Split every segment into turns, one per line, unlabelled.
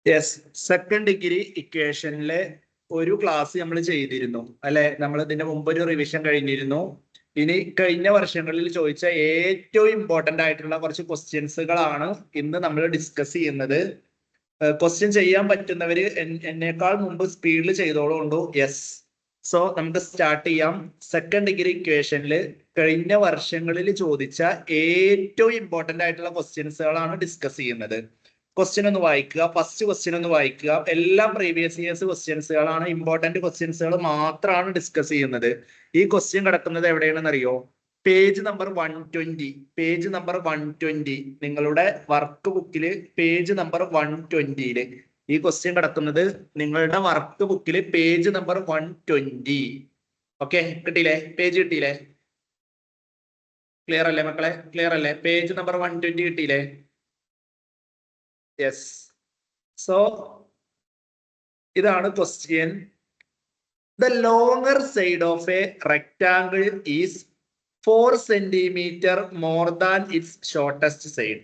Yes, second degree ഇക്വേഷനിലെ ഒരു class നമ്മൾ ചെയ്തിരുന്നു അല്ലെ. നമ്മൾ ഇതിന്റെ മുമ്പ് ഒരു റിവിഷൻ കഴിഞ്ഞിരുന്നു. ഇനി കഴിഞ്ഞ വർഷങ്ങളിൽ ചോദിച്ച ഏറ്റവും ഇമ്പോർട്ടന്റ് ആയിട്ടുള്ള കുറച്ച് ക്വസ്റ്റ്യൻസുകളാണ് ഇന്ന് നമ്മൾ ഡിസ്കസ് ചെയ്യുന്നത്. ക്വസ്റ്റ്യൻ ചെയ്യാൻ പറ്റുന്നവര് എന്നേക്കാൾ മുമ്പ് സ്പീഡിൽ ചെയ്തോളുണ്ടോ? യെസ്. സോ നമുക്ക് സ്റ്റാർട്ട് ചെയ്യാം. സെക്കൻഡ് ഡിഗ്രി ഇക്വേഷനിൽ കഴിഞ്ഞ വർഷങ്ങളിൽ ചോദിച്ച ഏറ്റവും ഇമ്പോർട്ടന്റ് ആയിട്ടുള്ള ക്വസ്റ്റ്യൻസുകളാണ് ഡിസ്കസ് ചെയ്യുന്നത്. ക്വസ്റ്റ്യൻ ഒന്ന് വായിക്കുക. ഫസ്റ്റ് ക്വസ്റ്റ്യൻ ഒന്ന് വായിക്കുക. എല്ലാം പ്രീവിയസ് ഇയേഴ്സ് ക്വസ്റ്റ്യൻസുകളാണ്, ഇമ്പോർട്ടന്റ് ക്വസ്റ്റ്യൻസുകൾ മാത്രമാണ് ഡിസ്കസ് ചെയ്യുന്നത്. ഈ ക്വസ്റ്റ്യൻ കിടക്കുന്നത് എവിടെയാണെന്ന് അറിയോ? Page number 120. പേജ് നമ്പർ 120 നിങ്ങളുടെ വർക്ക് ബുക്കില് പേജ് നമ്പർ 120 ഈ ക്വസ്റ്റ്യൻ കിടക്കുന്നത് നിങ്ങളുടെ വർക്ക് ബുക്കില് പേജ് നമ്പർ 120. ഓക്കെ, കിട്ടിയില്ലേ? പേജ് കിട്ടിയില്ലേ? ക്ലിയർ അല്ലേ മക്കളെ? ക്ലിയർ അല്ലേ? പേജ് നമ്പർ 120 കിട്ടിയില്ലേ? യെസ്. സോ ഇതാണ് question. The longer side of A rectangle is 4 centimeter more than it's shortest side.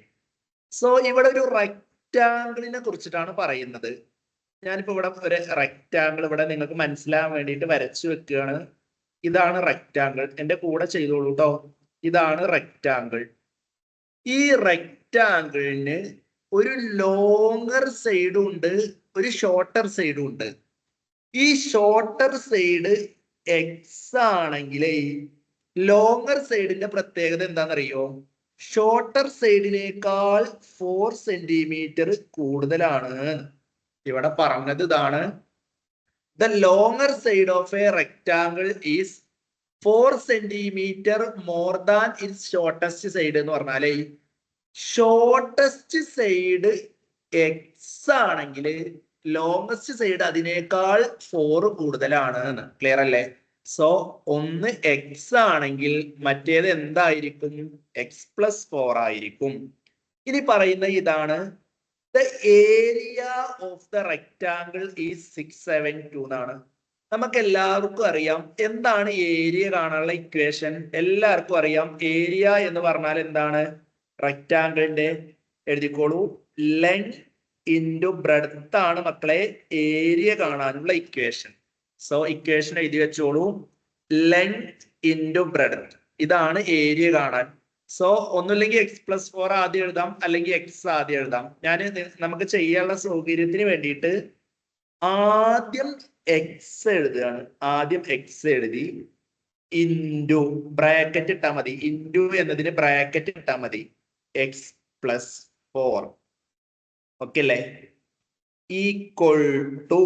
So ഇവിടെ ഒരു റെക്ടാംഗിളിനെ കുറിച്ചിട്ടാണ് പറയുന്നത്. ഞാനിപ്പോ ഇവിടെ ഒരു റെക്ടാംഗിൾ ഇവിടെ നിങ്ങൾക്ക് മനസ്സിലാകാൻ വേണ്ടിയിട്ട് വരച്ചു വെക്കുകയാണ്. ഇതാണ് റെക്ടാംഗിൾ. എന്റെ കൂടെ ചെയ്തോളൂ കേട്ടോ. ഇതാണ് റെക്ടാംഗിൾ. ഈ റെക്ടാംഗിളിന് ഒരു ലോങ്ങർ സൈഡും ഉണ്ട്, ഒരു ഷോർട്ടർ സൈഡും ഉണ്ട്. ഈ ഷോർട്ടർ സൈഡ് എക്സ് ആണെങ്കിൽ ലോങ്ങർ സൈഡിന്റെ പ്രത്യേകത എന്താണെന്നറിയോ? ഷോർട്ടർ സൈഡിനേക്കാൾ 4 centimeter കൂടുതലാണ്. ഇവിടെ പറഞ്ഞത് ഇതാണ്. The longer side of A rectangle is 4 centimeter more than it's shortest side എന്ന് പറഞ്ഞാലേ ഷോർട്ടസ്റ്റ് സൈഡ് എക്സ് ആണെങ്കിൽ ലോങ്ങസ്റ്റ് സൈഡ് അതിനേക്കാൾ 4 കൂടുതലാണ്. ക്ലിയർ അല്ലേ? സോ ഒന്ന് എക്സ് ആണെങ്കിൽ മറ്റേത് എന്തായിരിക്കും? എക്സ് പ്ലസ് 4 ആയിരിക്കും. ഇനി പറയുന്ന ഇതാണ് the area of the rectangle is 672 എന്നാണ്. നമുക്ക് എല്ലാവർക്കും അറിയാം എന്താണ് ഏരിയ കാണാനുള്ള ഇക്വേഷൻ. എല്ലാവർക്കും അറിയാം ഏരിയ എന്ന് പറഞ്ഞാൽ എന്താണ്? റെക്ടാംഗിളിന്റെ എഴുതിക്കോളൂ, ലെങ്ത് ഇൻറ്റു ബ്രെഡ്ത്ത് ആണ് മക്കളെ ഏരിയ കാണാനുള്ള ഇക്വേഷൻ. സോ ഇക്വേഷൻ എഴുതി വെച്ചോളൂ, ലെങ്ത് ഇൻറ്റു ബ്രെഡ്ത്ത്. ഇതാണ് ഏരിയ കാണാൻ. സോ ഒന്നുമില്ലെങ്കിൽ എക്സ് പ്ലസ് 4 ആദ്യം എഴുതാം, അല്ലെങ്കിൽ എക്സ് ആദ്യം എഴുതാം. ഞാൻ നമുക്ക് ചെയ്യാനുള്ള സൗകര്യത്തിന് വേണ്ടിയിട്ട് ആദ്യം എക്സ് എഴുതുകയാണ്. ആദ്യം എക്സ് എഴുതി ഇൻറ്റു ബ്രാക്കറ്റ് ഇട്ടാൽ മതി. ഇൻറ്റു എന്നതിന് ബ്രാക്കറ്റ് ഇട്ടാൽ മതി. എക്സ് പ്ലസ് 4 ഓക്കെ അല്ലേ? ഈക്വൽ ടു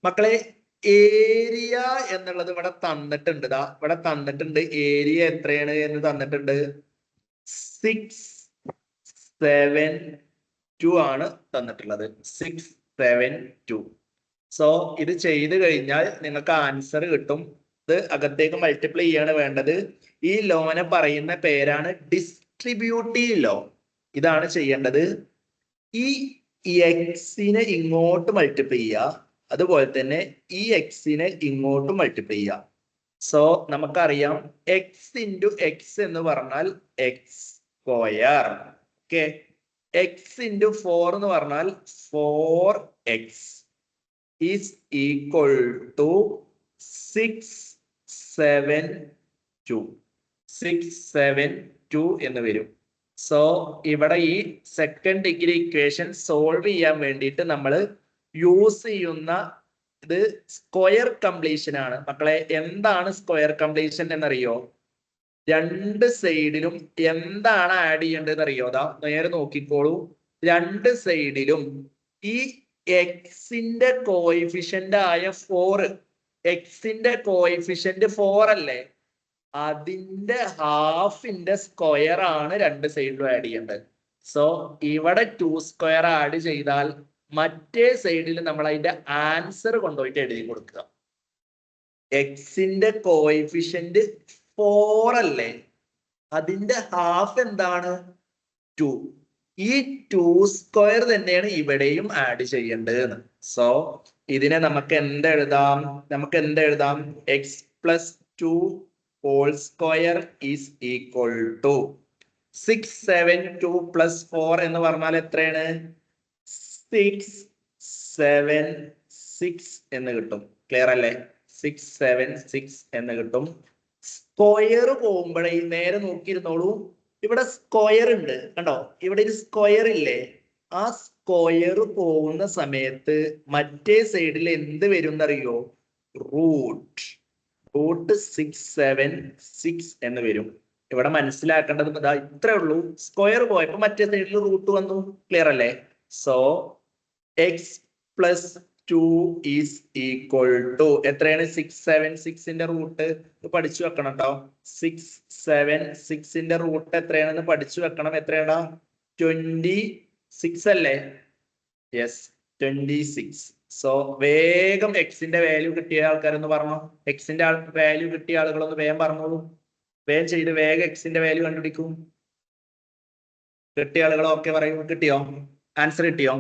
മക്കളെ ഏരിയ എന്നുള്ളത് ഇവിടെ തന്നിട്ടുണ്ട്. ഇവിടെ തന്നിട്ടുണ്ട് ഏരിയ എത്രയാണ് എന്ന് തന്നിട്ടുണ്ട്. 672 ആണ് തന്നിട്ടുള്ളത്. 672. സോ ഇത് ചെയ്ത് കഴിഞ്ഞാൽ നിങ്ങൾക്ക് ആൻസർ കിട്ടും. ഇത് അകത്തേക്ക് മൾട്ടിപ്ലൈ ചെയ്യാണ് വേണ്ടത്. ഈ ലോനെ പറയുന്ന പേരാണ് ഡിസ്ട്രിബ്യൂട്ടീവ് ലോ. ഇതാണ് ചെയ്യേണ്ടത്. ഈ എക്സിനെ ഇങ്ങോട്ട് മൾട്ടിപ്ലൈ ചെയ്യുക, അതുപോലെ തന്നെ ഈ എക്സിനെ ഇങ്ങോട്ട് മൾട്ടിപ്ലൈ ചെയ്യുക. സോ നമുക്കറിയാം എക്സ് ഇൻറ്റു എക്സ് എന്ന് പറഞ്ഞാൽ X square. Okay, X into 4 എന്ന് പറഞ്ഞാൽ 4x ഈസ് ഈക്വൽ ടു 672. 672 എന്ന് വരും. സോ ഇവിടെ ഈ സെക്കൻഡ് ഡിഗ്രി ഇക്വേഷൻ സോൾവ് ചെയ്യാൻ വേണ്ടിയിട്ട് നമ്മൾ യൂസ് ചെയ്യുന്ന ഇത് സ്ക്വയർ കംപ്ലീഷൻ ആണ് മക്കളെ. എന്താണ് സ്ക്വയർ കംപ്ലീഷൻ എന്നറിയോ? രണ്ട് സൈഡിലും എന്താണ് ആഡ് ചെയ്യേണ്ടതെന്ന് അറിയോ? അതാ നേരെ നോക്കിക്കോളൂ. രണ്ട് സൈഡിലും ഈ എക്സിന്റെ കോയിഫിഷ്യന്റ് ആയ 4, എക്സിന്റെ കോയിഫിഷ്യന്റ് 4 അല്ലേ, അതിന്റെ ഹാഫിന്റെ സ്ക്വയർ ആണ് രണ്ട് സൈഡിലും ആഡ് ചെയ്യേണ്ടത്. സോ ഇവിടെ 2 സ്ക്വയർ ആഡ് ചെയ്താൽ മറ്റേ സൈഡിൽ നമ്മൾ അതിന്റെ ആൻസർ കൊണ്ടുപോയിട്ട് എഴുതി കൊടുക്കുക. എക്സിന്റെ കോയിഫിഷ്യന്റ് 4 അല്ലേ, അതിന്റെ ഹാഫ് എന്താണ്? 2. ഈ 2 സ്ക്വയർ തന്നെയാണ് ഇവിടെയും ആഡ് ചെയ്യേണ്ടത്. സോ ഇതിനെ നമുക്ക് എന്തെഴുതാം? നമുക്ക് എന്തെഴുതാം? X plus 2 whole square is equal to 672 plus 4 എന്ന് പറഞ്ഞാൽ എത്രയാണ് 676 എന്ന് കിട്ടും. ക്ലിയർ അല്ലേ? 676 എന്ന് കിട്ടും. സ്ക്വയർ പോകുമ്പോഴേ നേരെ നോക്കിയിരുന്നോളൂ, ഇവിടെ സ്ക്വയർ ഉണ്ട് കണ്ടോ, ഇവിടെ ഒരു സ്ക്വയർ ഇല്ലേ? ആ സ്ക്വയർ പോകുന്ന സമയത്ത് മറ്റേ സൈഡിൽ എന്ത് വരും എന്നറിയോ? റൂട്ട് 676 എന്ന് വരും. ഇവിടെ മനസ്സിലാക്കേണ്ടത് ഇത്രേ ഉള്ളൂ. സ്ക്വയർ പോയപ്പോ മറ്റേ സൈഡിൽ റൂട്ട് വന്നു. ക്ലിയർ അല്ലേ? So x plus 2 is equal to എത്രയാണ്? 676ന്റെ റൂട്ട് പഠിച്ചു വെക്കണം കേട്ടോ. 676ന്റെ റൂട്ട് എത്രയാണെന്ന് പഠിച്ചു വെക്കണം. എത്രയാടാ? 26 അല്ലേ? യെസ്, 26. സോ വേഗം എക്സിന്റെ വാല്യൂ കിട്ടിയ ആൾക്കാരൊന്ന് പറഞ്ഞോ. എക്സിന്റെ വാല്യൂ കിട്ടിയ ആളുകളൊന്ന് വേഗം പറഞ്ഞോളൂ. വേഗം ചെയ്ത് വേഗം എക്സിന്റെ വാല്യൂ കണ്ടുപിടിക്കും. കിട്ടിയ ആളുകൾ ഓക്കെ പറയൂ. കിട്ടിയോ? ആൻസർ കിട്ടിയോ?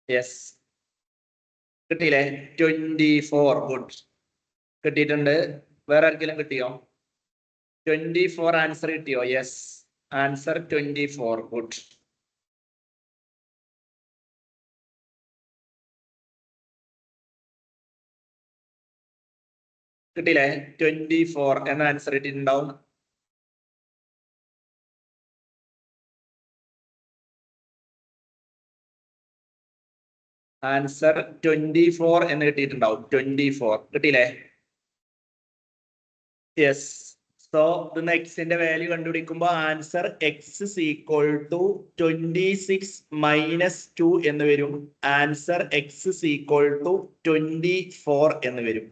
യെസ്, കിട്ടിയില്ലേ? 24. ഗുഡ്, കിട്ടിയിട്ടുണ്ട്. വേറെ ആർക്കെങ്കിലും കിട്ടിയോ? 24 ആൻസർ കിട്ടിയോ? Yes, answer 24. ഗുഡ്. കിട്ടിയില്ലേ? 24 എന്ന ആൻസർ കിട്ടിയിട്ടുണ്ടാവും. ആൻസർ 24 എന്ന് കിട്ടിയിട്ടുണ്ടാവും. 24 കിട്ടിയില്ലേ? യെസ്. സോ ഇന്ന് എക്സിന്റെ വാല്യൂ കണ്ടുപിടിക്കുമ്പോ answer x is equal to 26 minus 2 എന്ന് വരും. Answer x is equal to 24 എന്ന് വരും.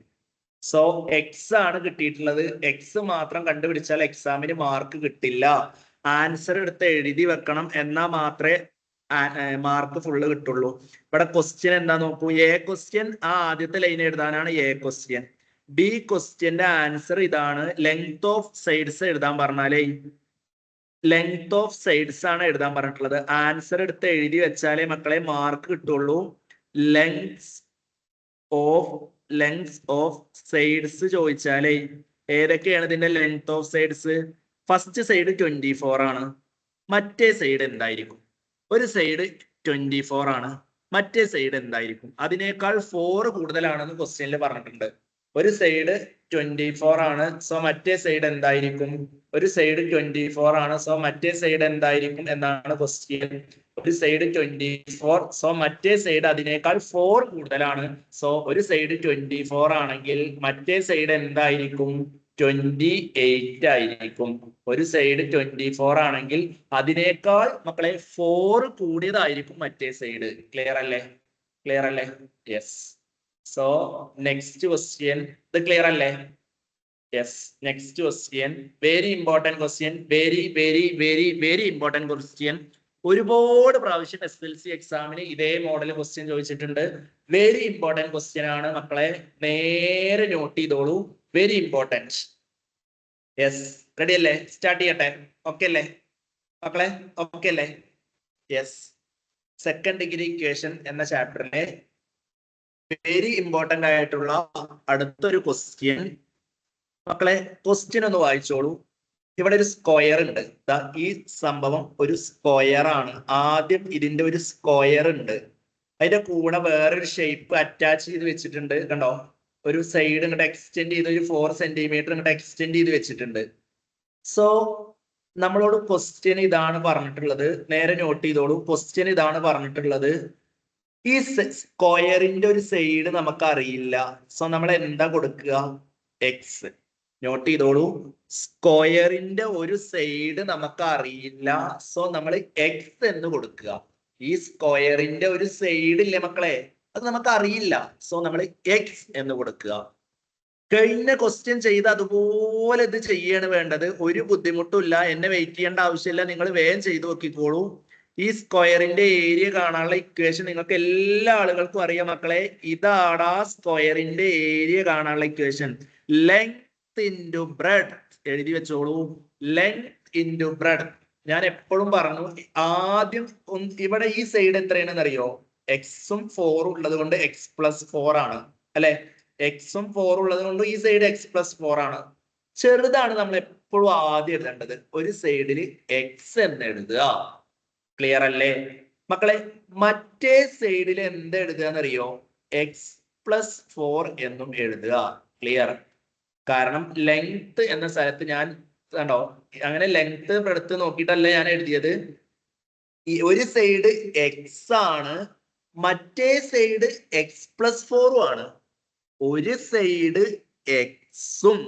സോ എക്സ് ആണ് കിട്ടിയിട്ടുള്ളത്. എക്സ് മാത്രം കണ്ടുപിടിച്ചാൽ എക്സാമിന് മാർക്ക് കിട്ടില്ല. ആൻസർ എടുത്ത് എഴുതി വെക്കണം, എന്നാ മാത്രമേ മാർക്ക് ഫുള്ള് കിട്ടുള്ളൂ. ഇവിടെ ക്വസ്റ്റ്യൻ എന്താ നോക്കൂ. എ ക്വസ്റ്റ്യൻ ആ ആദ്യത്തെ ലൈൻ എഴുതാനാണ് എ ക്വസ്റ്റ്യൻ. ബി ക്വസ്റ്റ്യന്റെ ആൻസർ ഇതാണ്. ലെങ്ത് ഓഫ് സൈഡ്സ് എഴുതാൻ പറഞ്ഞാലേ ലെങ്ത് ഓഫ് സൈഡ്സ് ആണ് എഴുതാൻ പറഞ്ഞിട്ടുള്ളത്. ആൻസർ എടുത്ത് എഴുതി വെച്ചാലേ മക്കളെ മാർക്ക് കിട്ടുള്ളൂ. ലെങ്ത് ഓഫ് സൈഡ്സ് ചോദിച്ചാലേ ഏതൊക്കെയാണ് ഇതിന്റെ length of sides? First side 24 ആണ്. മറ്റേ സൈഡ് എന്തായിരിക്കും? ഒരു സൈഡ് 24 ആണ്, മറ്റേ സൈഡ് എന്തായിരിക്കും? അതിനേക്കാൾ 4 കൂടുതലാണെന്ന് ക്വസ്റ്റ്യനിൽ പറഞ്ഞിട്ടുണ്ട്. ഒരു സൈഡ് 24 ആണ്, സോ മറ്റേ സൈഡ് എന്തായിരിക്കും? ഒരു സൈഡ് 24 ആണ്, സോ മറ്റേ സൈഡ് എന്തായിരിക്കും എന്നാണ് ക്വസ്റ്റ്യൻ. ഒരു സൈഡ് 24, സോ മറ്റേ സൈഡ് അതിനേക്കാൾ 4 കൂടുതലാണ്. സോ ഒരു സൈഡ് 24 ആണെങ്കിൽ മറ്റേ സൈഡ് എന്തായിരിക്കും? 28 ആയിരിക്കും. ഒരു സൈഡ് 24 ആണെങ്കിൽ അതിനേക്കാൾ മക്കളെ 4 കൂടിയതായിരിക്കും മറ്റേ സൈഡ്. ക്ലിയർ അല്ലേ? ക്ലിയർ അല്ലേ? യെസ്. സോ നെക്സ്റ്റ് ക്വസ്റ്റ്യൻ, ഇത് ക്ലിയർ അല്ലേ? Yes. Next question, very important question, very very very very important question. ഒരുപാട് പ്രാവശ്യം SSLC എക്സാമിന് ഇതേ മോഡൽ ക്വസ്റ്റ്യൻ ചോദിച്ചിട്ടുണ്ട്. വെരി ഇമ്പോർട്ടന്റ് ക്വസ്റ്റ്യൻ ആണ് മക്കളെ, നേരെ നോട്ട് ചെയ്തോളൂ. Very important. യെസ്, റെഡി അല്ലേ? സ്റ്റാർട്ട് ചെയ്യട്ടെ? ഓക്കെ അല്ലേ മക്കളെ? ഓക്കെ അല്ലേ? യെസ്. സെക്കൻഡ് ഡിഗ്രി ഇക്വേഷൻ എന്ന ചാപ്റ്ററിലെ വെരി ഇമ്പോർട്ടന്റ് ആയിട്ടുള്ള അടുത്തൊരു ക്വസ്റ്റ്യൻ. മക്കളെ ക്വസ്റ്റ്യൻ ഒന്ന് വായിച്ചോളൂ. ഇവിടെ ഒരു സ്ക്വയർ ഉണ്ട്. ഈ സംഭവം ഒരു സ്ക്വയർ ആണ്. ആദ്യം ഇതിന്റെ ഒരു സ്ക്വയർ ഉണ്ട്, അതിന്റെ കൂടെ വേറൊരു ഷേപ്പ് അറ്റാച്ച് ചെയ്ത് വെച്ചിട്ടുണ്ട്. കണ്ടോ? ഒരു സൈഡ് ഇങ്ങോട്ട് എക്സ്റ്റെൻഡ് ചെയ്ത് ഒരു 4 സെന്റിമീറ്റർ ഇങ്ങോട്ട് എക്സ്റ്റെൻഡ് ചെയ്ത് വെച്ചിട്ടുണ്ട്. സോ നമ്മളോട് ക്വസ്റ്റ്യൻ ഇതാണ് പറഞ്ഞിട്ടുള്ളത്. നേരെ നോട്ട് ചെയ്തോളൂ. ക്വസ്റ്റ്യൻ ഇതാണ് പറഞ്ഞിട്ടുള്ളത്. ഈ സ്ക്വയറിന്റെ ഒരു സൈഡ് നമുക്ക് അറിയില്ല. സോ നമ്മൾ എന്താ കൊടുക്കുക? എക്സ്. നോട്ട് ചെയ്തോളൂ. സ്ക്വയറിന്റെ ഒരു സൈഡ് നമുക്ക് അറിയില്ല, സോ നമ്മൾ എക്സ് എന്ന് കൊടുക്കുക. ഈ സ്ക്വയറിന്റെ ഒരു സൈഡ് ഇല്ലേ മക്കളെ, അത് നമുക്ക് അറിയില്ല, സോ നമ്മൾ എക്സ് എന്ന് കൊടുക്കുക. കഴിഞ്ഞ ക്വസ്റ്റ്യൻ ചെയ്ത് അതുപോലെ ഇത് ചെയ്യാണ് വേണ്ടത്. ഒരു ബുദ്ധിമുട്ടും ഇല്ല, എന്നെ വെയിറ്റ് ചെയ്യേണ്ട ആവശ്യമില്ല. നിങ്ങൾ വേഗം ചെയ്ത് നോക്കിക്കോളൂ. ഈ സ്ക്വയറിന്റെ ഏരിയ കാണാനുള്ള ഇക്വേഷൻ നിങ്ങൾക്ക് എല്ലാ ആളുകൾക്കും അറിയാം മക്കളെ. ഇതാണ് ആ സ്ക്വയറിന്റെ ഏരിയ കാണാനുള്ള ഇക്വേഷൻ. Length into breadth. എഴുതി വെച്ചോളൂ. Length into breadth. ഞാൻ എപ്പോഴും പറഞ്ഞു, ആദ്യം ഇവിടെ ഈ സൈഡ് എത്രയാണെന്ന് അറിയോ? എക്സും 4 ഉള്ളത് കൊണ്ട് x+4 ആണ് അല്ലെ. എക്സും 4 ഉള്ളത് കൊണ്ട് ഈ സൈഡ് x+4 ആണ്. ചെറുതാണ് നമ്മൾ എപ്പോഴും ആദ്യം എഴുതേണ്ടത്. ഒരു സൈഡിൽ എക്സ് എന്ന് എഴുതുക. ക്ലിയർ അല്ലേ മക്കളെ? മറ്റേ സൈഡിൽ എന്ത് എഴുതുക എന്നറിയോ? x+4 എന്നും എഴുതുക. ക്ലിയർ? കാരണം ലെങ്ത് എന്ന സ്ഥലത്ത് ഞാൻ കണ്ടോ അങ്ങനെ ലെങ്ത് എടുത്ത് നോക്കിയിട്ടല്ല ഞാൻ എഴുതിയത്. ഈ ഒരു സൈഡ് എക്സ് ആണ്, മറ്റേ സൈഡ് x+4 ആണ്. ഒരു സൈഡ് എക്സും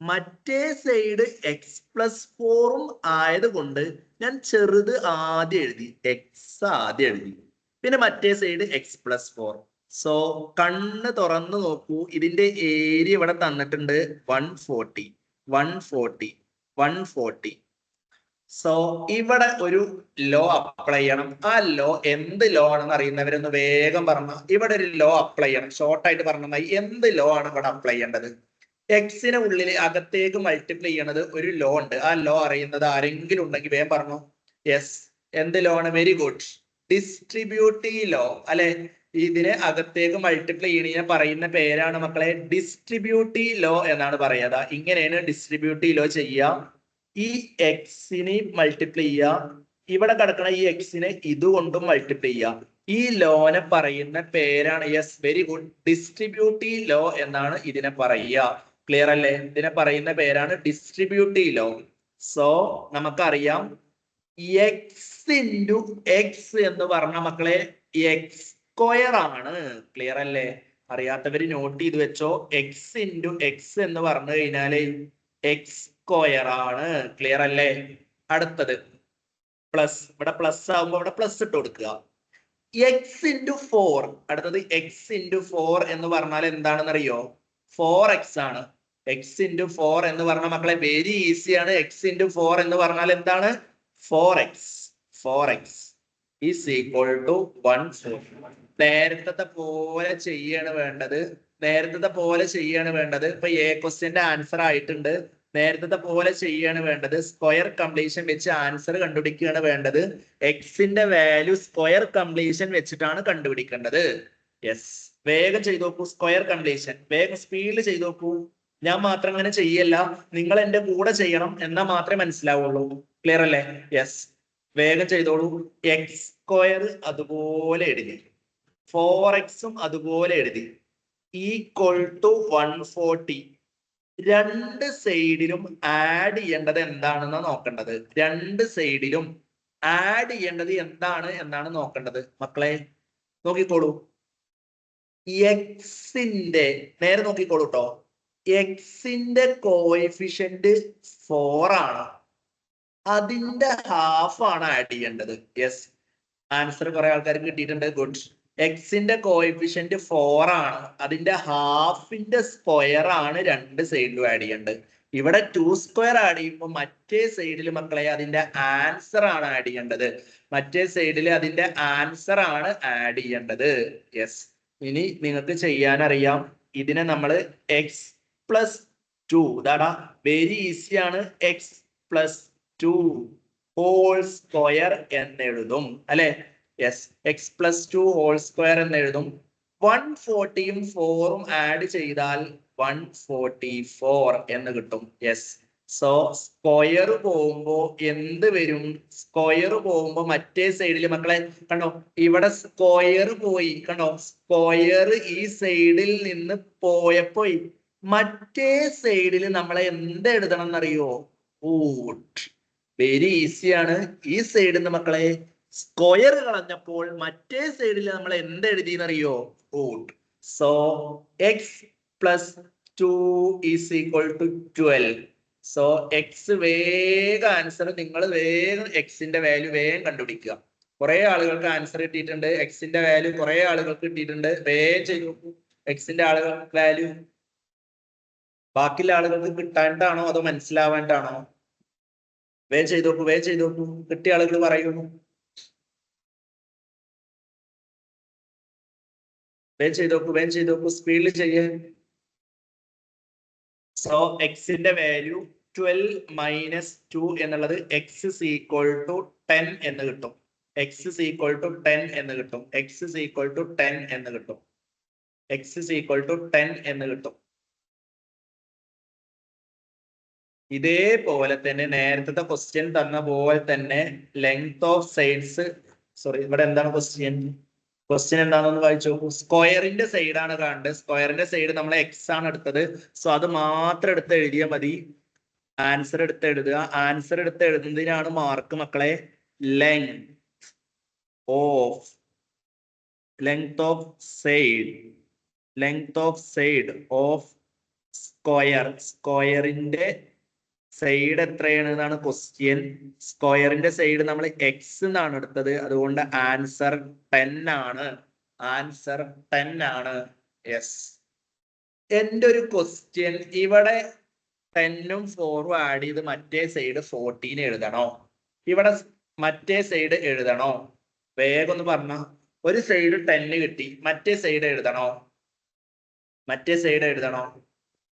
മറ്റേ സൈഡ് x+4 ആയതുകൊണ്ട് ഞാൻ ചെറുത് ആദ്യം എഴുതി, എക്സ് ആദ്യം എഴുതി, പിന്നെ മറ്റേ സൈഡ് x+4. സോ കണ്ണ് തുറന്നു നോക്കൂ. ഇതിന്റെ ഏരിയ ഇവിടെ തന്നിട്ടുണ്ട് 140 140 140. സോ ഇവിടെ ഒരു ലോ അപ്ലൈ ചെയ്യണം. ആ ലോ എന്ത് ലോ ആണെന്ന് അറിയുന്നവരൊന്ന് വേഗം പറഞ്ഞ. ഇവിടെ ഒരു ലോ അപ്ലൈ ചെയ്യണം. ഷോർട്ടായിട്ട് പറഞ്ഞാൽ എന്ത് ലോ ആണ് ഇവിടെ അപ്ലൈ ചെയ്യേണ്ടത്? എക്സിന് ഉള്ളിൽ അകത്തേക്ക് മൾട്ടിപ്ലൈ ചെയ്യണത് ഒരു ലോ ഉണ്ട്. ആ ലോ അറിയുന്നത് ആരെങ്കിലും ഉണ്ടെങ്കിൽ വേഗം പറഞ്ഞു. യെസ്, എന്ത് ലോ ആണ്? വെരി ഗുഡ്, ഡിസ്ട്രിബ്യൂട്ടീവ് ലോ അല്ലെ. ഇതിനെ അകത്തേക്ക് മൾട്ടിപ്ലൈ ചെയ്യണ പറയുന്ന പേരാണ് മക്കളെ ഡിസ്ട്രിബ്യൂട്ടീവ് ലോ എന്നാണ് പറയുക. ഇങ്ങനെയാണ് ഡിസ്ട്രിബ്യൂട്ടീവ് ലോ ചെയ്യുക. ഈ എക്സിനെ മൾട്ടിപ്ലൈ ചെയ്യുക, ഇവിടെ കിടക്കണ ഈ എക്സിനെ ഇതുകൊണ്ടും മൾട്ടിപ്ലൈ ചെയ്യുക. ഈ ലോനെ പറയുന്ന പേരാണ്, yes very good, distributive law എന്നാണ് ഇതിനെ പറയുക. ക്ലിയർ അല്ലേ? ഇതിനെ പറയുന്ന പേരാണ് ഡിസ്ട്രിബ്യൂട്ടീവ് ലോ. സോ നമുക്കറിയാം എക്സ് ഇൻറ്റു എക്സ് എന്ന് പറഞ്ഞ മക്കളെ എക്സ് സ്ക്വയർ ആണ്. ക്ലിയർ അല്ലേ? അറിയാത്തവര് നോട്ട് ചെയ്ത് വെച്ചോ. എക്സ് ഇൻറ്റു എക്സ് എന്ന് പറഞ്ഞു കഴിഞ്ഞാല് എക്സ് സ്ക്വയർ ആണ്. ക്ലിയർ അല്ലേ? അടുത്തത് പ്ലസ്. ഇവിടെ പ്ലസ് ആകുമ്പോൾ ഇവിടെ പ്ലസ് ഇട്ട് കൊടുക്കുക. X into 4. അടുത്തത് എക്സ് ഇൻറ്റു 4 എന്ന് പറഞ്ഞാൽ എന്താണെന്ന് അറിയോ? 4x ആണ്. എക്സ് ഇൻറ്റു 4 എന്ന് പറഞ്ഞ മക്കളെ വെരി ഈസിയാണ്. എക്സ് ഇൻറ്റു 4 എന്ന് പറഞ്ഞാൽ എന്താണ്? 4x. 4x is equal to 140. നേരത്തെ പോലെ ചെയ്യാണ് വേണ്ടത്. നേരത്തെ പോലെ ചെയ്യാണ് വേണ്ടത്. ഇപ്പൊ എ ക്വസ്റ്റ്യന്റെ ആൻസർ ആയിട്ടുണ്ട്. നേരത്തെ പോലെ ചെയ്യാണ് വേണ്ടത്. സ്ക്വയർ കംപ്ലീഷൻ വെച്ച് ആൻസർ കണ്ടുപിടിക്കുകയാണ് വേണ്ടത്. എക്സിന്റെ വാല്യൂ സ്ക്വയർ കംപ്ലീഷൻ വെച്ചിട്ടാണ് കണ്ടുപിടിക്കേണ്ടത്. യെസ്, വേഗം ചെയ്തു നോക്കൂ. സ്ക്വയർ കംപ്ലീഷൻ വേഗം സ്പീഡിൽ ചെയ്തു നോക്കൂ. ഞാൻ മാത്രം അങ്ങനെ ചെയ്യല്ല, നിങ്ങൾ എന്റെ കൂടെ ചെയ്യണം, എന്നാൽ മാത്രമേ മനസ്സിലാവുള്ളൂ. ക്ലിയർ അല്ലേ? യെസ്, വേഗം ചെയ്തോളൂ. എക്സ് സ്ക്വയർ അതുപോലെ എഴുതി, 4x അതുപോലെ എഴുതി, ഈക്വൽ ടു 140. രണ്ട് സൈഡിലും ആഡ് ചെയ്യേണ്ടത് എന്താണെന്ന് നോക്കേണ്ടത്. രണ്ട് സൈഡിലും ആഡ് ചെയ്യേണ്ടത് എന്താണ് എന്നാണ് നോക്കേണ്ടത്. മക്കളെ നോക്കിക്കോളൂ. എക്സിന്റെ നേരെ നോക്കിക്കോളൂ കേട്ടോ. എക്സിന്റെ കോഎഫിഷ്യന്റ് 4 ആണ്. അതിന്റെ ഹാഫ് ആണ് ആഡ് ചെയ്യേണ്ടത്. യെസ്, ആൻസർ കുറെ ആൾക്കാർക്ക് കിട്ടിയിട്ടുണ്ട്. ഗുഡ്. എക്സിന്റെ കോഎഫിഷ്യന്റ് 4 ആണ്. അതിന്റെ ഹാഫിന്റെ സ്ക്വയർ ആണ് രണ്ട് സൈഡിലും ആഡ് ചെയ്യേണ്ടത്. ഇവിടെ 2 സ്ക്വയർ ആഡ് ചെയ്യുമ്പോൾ മറ്റേ സൈഡിൽ മക്കളെ അതിന്റെ ആൻസർ ആണ് ആഡ് ചെയ്യേണ്ടത്. മറ്റേ സൈഡിൽ അതിന്റെ ആൻസർ ആണ് ആഡ് ചെയ്യേണ്ടത്. യെസ്, ഇനി നിങ്ങൾക്ക് ചെയ്യാനറിയാം. ഇതിനെ നമ്മൾ x+2, ഇതാടാ വെരി ഈസിയാണ്. x+2 ഹോൾ സ്ക്വയർ എന്നെഴുതും അല്ലെ. യെസ്, x+2 ഹോൾ സ്ക്വയർ എന്നെഴുതും. 140യും 4ഉം ആഡ് ചെയ്താൽ 144 എന്ന് കിട്ടും. യെസ്, സോ സ്ക്വയർ പോകുമ്പോ എന്ത് വരും? സ്ക്വയർ പോകുമ്പോ മറ്റേ സൈഡിൽ മക്കളെ കണ്ടോ, ഇവിടെ സ്ക്വയർ പോയി. കണ്ടോ, സ്ക്വയർ ഈ സൈഡിൽ നിന്ന് പോയപ്പോ മറ്റേ സൈഡിൽ നമ്മൾ എന്ത് എഴുതണം എന്നറിയോ? റൂട്ട്. വെരി ഈസിയാണ്. ഈ സൈഡിൽ നിന്ന് മക്കളെ സ്ക്വയർ കളഞ്ഞപ്പോൾ മറ്റേ സൈഡിൽ നമ്മൾ എന്ത് എഴുതിയെന്നറിയോ? Root. So x+2 is equal to 12. So x വേഗം ആൻസർ, നിങ്ങൾ വേഗം എക്സിന്റെ വാല്യൂ വേഗം കണ്ടുപിടിക്കുക. കുറെ ആളുകൾക്ക് ആൻസർ കിട്ടിയിട്ടുണ്ട്. എക്സിന്റെ വാല്യൂ കുറെ ആളുകൾക്ക് കിട്ടിയിട്ടുണ്ട്. വേഗം ചെയ്തു നോക്കൂ എക്സിന്റെ ആളുകൾക്ക് വാല്യൂ. ബാക്കിയുള്ള ആളുകൾക്ക് കിട്ടാണ്ടാണോ അതോ മനസ്സിലാവാണ്ടാണോ? വേഗം ചെയ്തു നോക്കൂ, വേഗം ചെയ്തു നോക്കൂ. കിട്ടിയ ആളുകൾ പറയുന്നു. വേഗം ചെയ്തു നോക്കൂ, വേഗം ചെയ്തു നോക്കൂ, സ്പീഡിൽ ചെയ്യേ. സോ എക്സിന്റെ വാല്യൂ 12 - 2 എന്നുള്ളത് x is equal to 10 എന്ന് കിട്ടും. എക്സ് ഇസ് ഈക്വൽ ടു 10 എന്ന് കിട്ടും. എക്സ് ഇസ് ഈക്വൽ ടു 10 എന്ന് കിട്ടും. എക്സ് ഇസ് ഈക്വൽ ടു 10 എന്ന് കിട്ടും. ഇതേപോലെ തന്നെ നേരത്തെ ക്വസ്റ്റ്യൻ തന്ന പോലെ തന്നെ ലെങ്ത് ഓഫ് സൈഡ്സ്, സോറി ഇവിടെ എന്താണ് ക്വസ്റ്റ്യൻ എന്താണെന്ന് വായിച്ചു നോക്കൂ. സ്ക്വയറിന്റെ സൈഡ് ആണ് കാണേണ്ടത്. സ്ക്വയറിന്റെ സൈഡ് നമ്മൾ എക്സ് ആണ് എടുത്തത്. സോ അത് മാത്രം എടുത്ത് എഴുതിയാൽ മതി. ആൻസർ എടുത്ത് എഴുതുക. ആൻസർ എടുത്ത് എഴുതുന്നതിനാണ് മാർക്ക് മക്കളെ. Length of side of square. സ്ക്വയറിന്റെ സൈഡ് എത്രയാണ് എന്നാണ് ക്വസ്റ്റ്യൻ. സ്ക്വയറിന്റെ സൈഡ് നമ്മൾ എക്സ് എന്നാണ് എടുത്തത്. അതുകൊണ്ട് ആൻസർ 10 ആണ്. ആൻസർ 10 ആണ്. യെസ്. എന്റെ ഒരു ക്വസ്റ്റ്യൻ, ഇവിടെ 10ഉം 4ഉം ആഡ് ചെയ്ത് മറ്റേ സൈഡ് 14 എഴുതണോ? ഇവിടെ മറ്റേ സൈഡ് എഴുതണോ? വേഗം ഒന്ന് പറഞ്ഞ. ഒരു സൈഡ് 10 കിട്ടി, മറ്റേ സൈഡ് എഴുതണോ?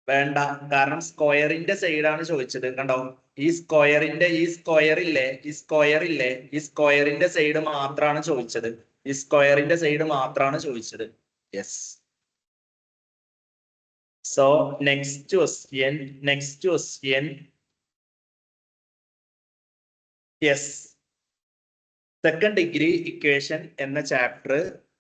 വേണ്ട. കാരണം സ്ക്വയറിന്റെ സൈഡാണ് ചോദിച്ചത്. കണ്ടോ, ഈ സ്ക്വയറിന്റെ സൈഡ് മാത്രമാണ് ചോദിച്ചത്. Yes. So next question. Yes. Second degree equation എന്ന ചാപ്റ്റർ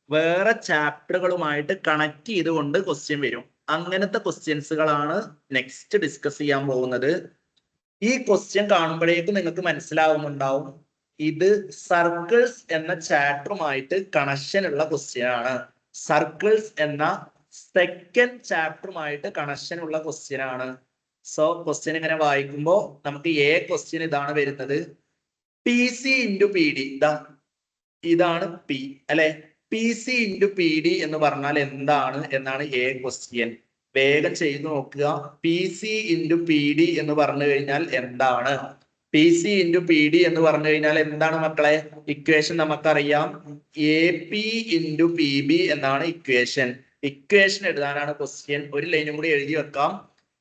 വേറെ ചാപ്റ്ററുകളുമായിട്ട് കണക്ട് ചെയ്തുകൊണ്ട് ക്വസ്റ്റ്യൻ വരും. അങ്ങനത്തെ ക്വസ്റ്റ്യൻസുകളാണ് നെക്സ്റ്റ് ഡിസ്കസ് ചെയ്യാൻ പോകുന്നത്. ഈ ക്വസ്റ്റ്യൻ കാണുമ്പോഴേക്കും നിങ്ങൾക്ക് മനസ്സിലാവുന്നുണ്ടാവും ഇത് സർക്കിൾസ് എന്ന ചാപ്റ്ററുമായിട്ട് കണക്ഷൻ ഉള്ള ക്വസ്റ്റ്യൻ ആണ്. സർക്കിൾസ് എന്ന സെക്കൻഡ് ചാപ്റ്ററുമായിട്ട് കണക്ഷൻ ഉള്ള ക്വസ്റ്റ്യൻ ആണ്. സോ ക്വസ്റ്റ്യൻ ഇങ്ങനെ വായിക്കുമ്പോൾ നമുക്ക് ക്വസ്റ്റ്യൻ ഇതാണ് വരുന്നത്. P C into P D, ഇതാണ് പി അല്ലെ. P C into P D എന്ന് പറഞ്ഞാൽ എന്താണ് എന്നാണ് ക്വസ്റ്റ്യൻ. വേഗം ചെയ്തു നോക്കുക. P C into P D എന്ന് പറഞ്ഞു കഴിഞ്ഞാൽ എന്താണ്? P C into P D എന്ന് പറഞ്ഞു കഴിഞ്ഞാൽ എന്താണ് മക്കളെ? ഇക്വേഷൻ നമുക്കറിയാം. A P into P B എന്നാണ് ഇക്വേഷൻ. ഇക്വേഷൻ എഴുതാനാണ് ക്വസ്റ്റ്യൻ. ഒരു ലൈനും കൂടി എഴുതി വെക്കാം.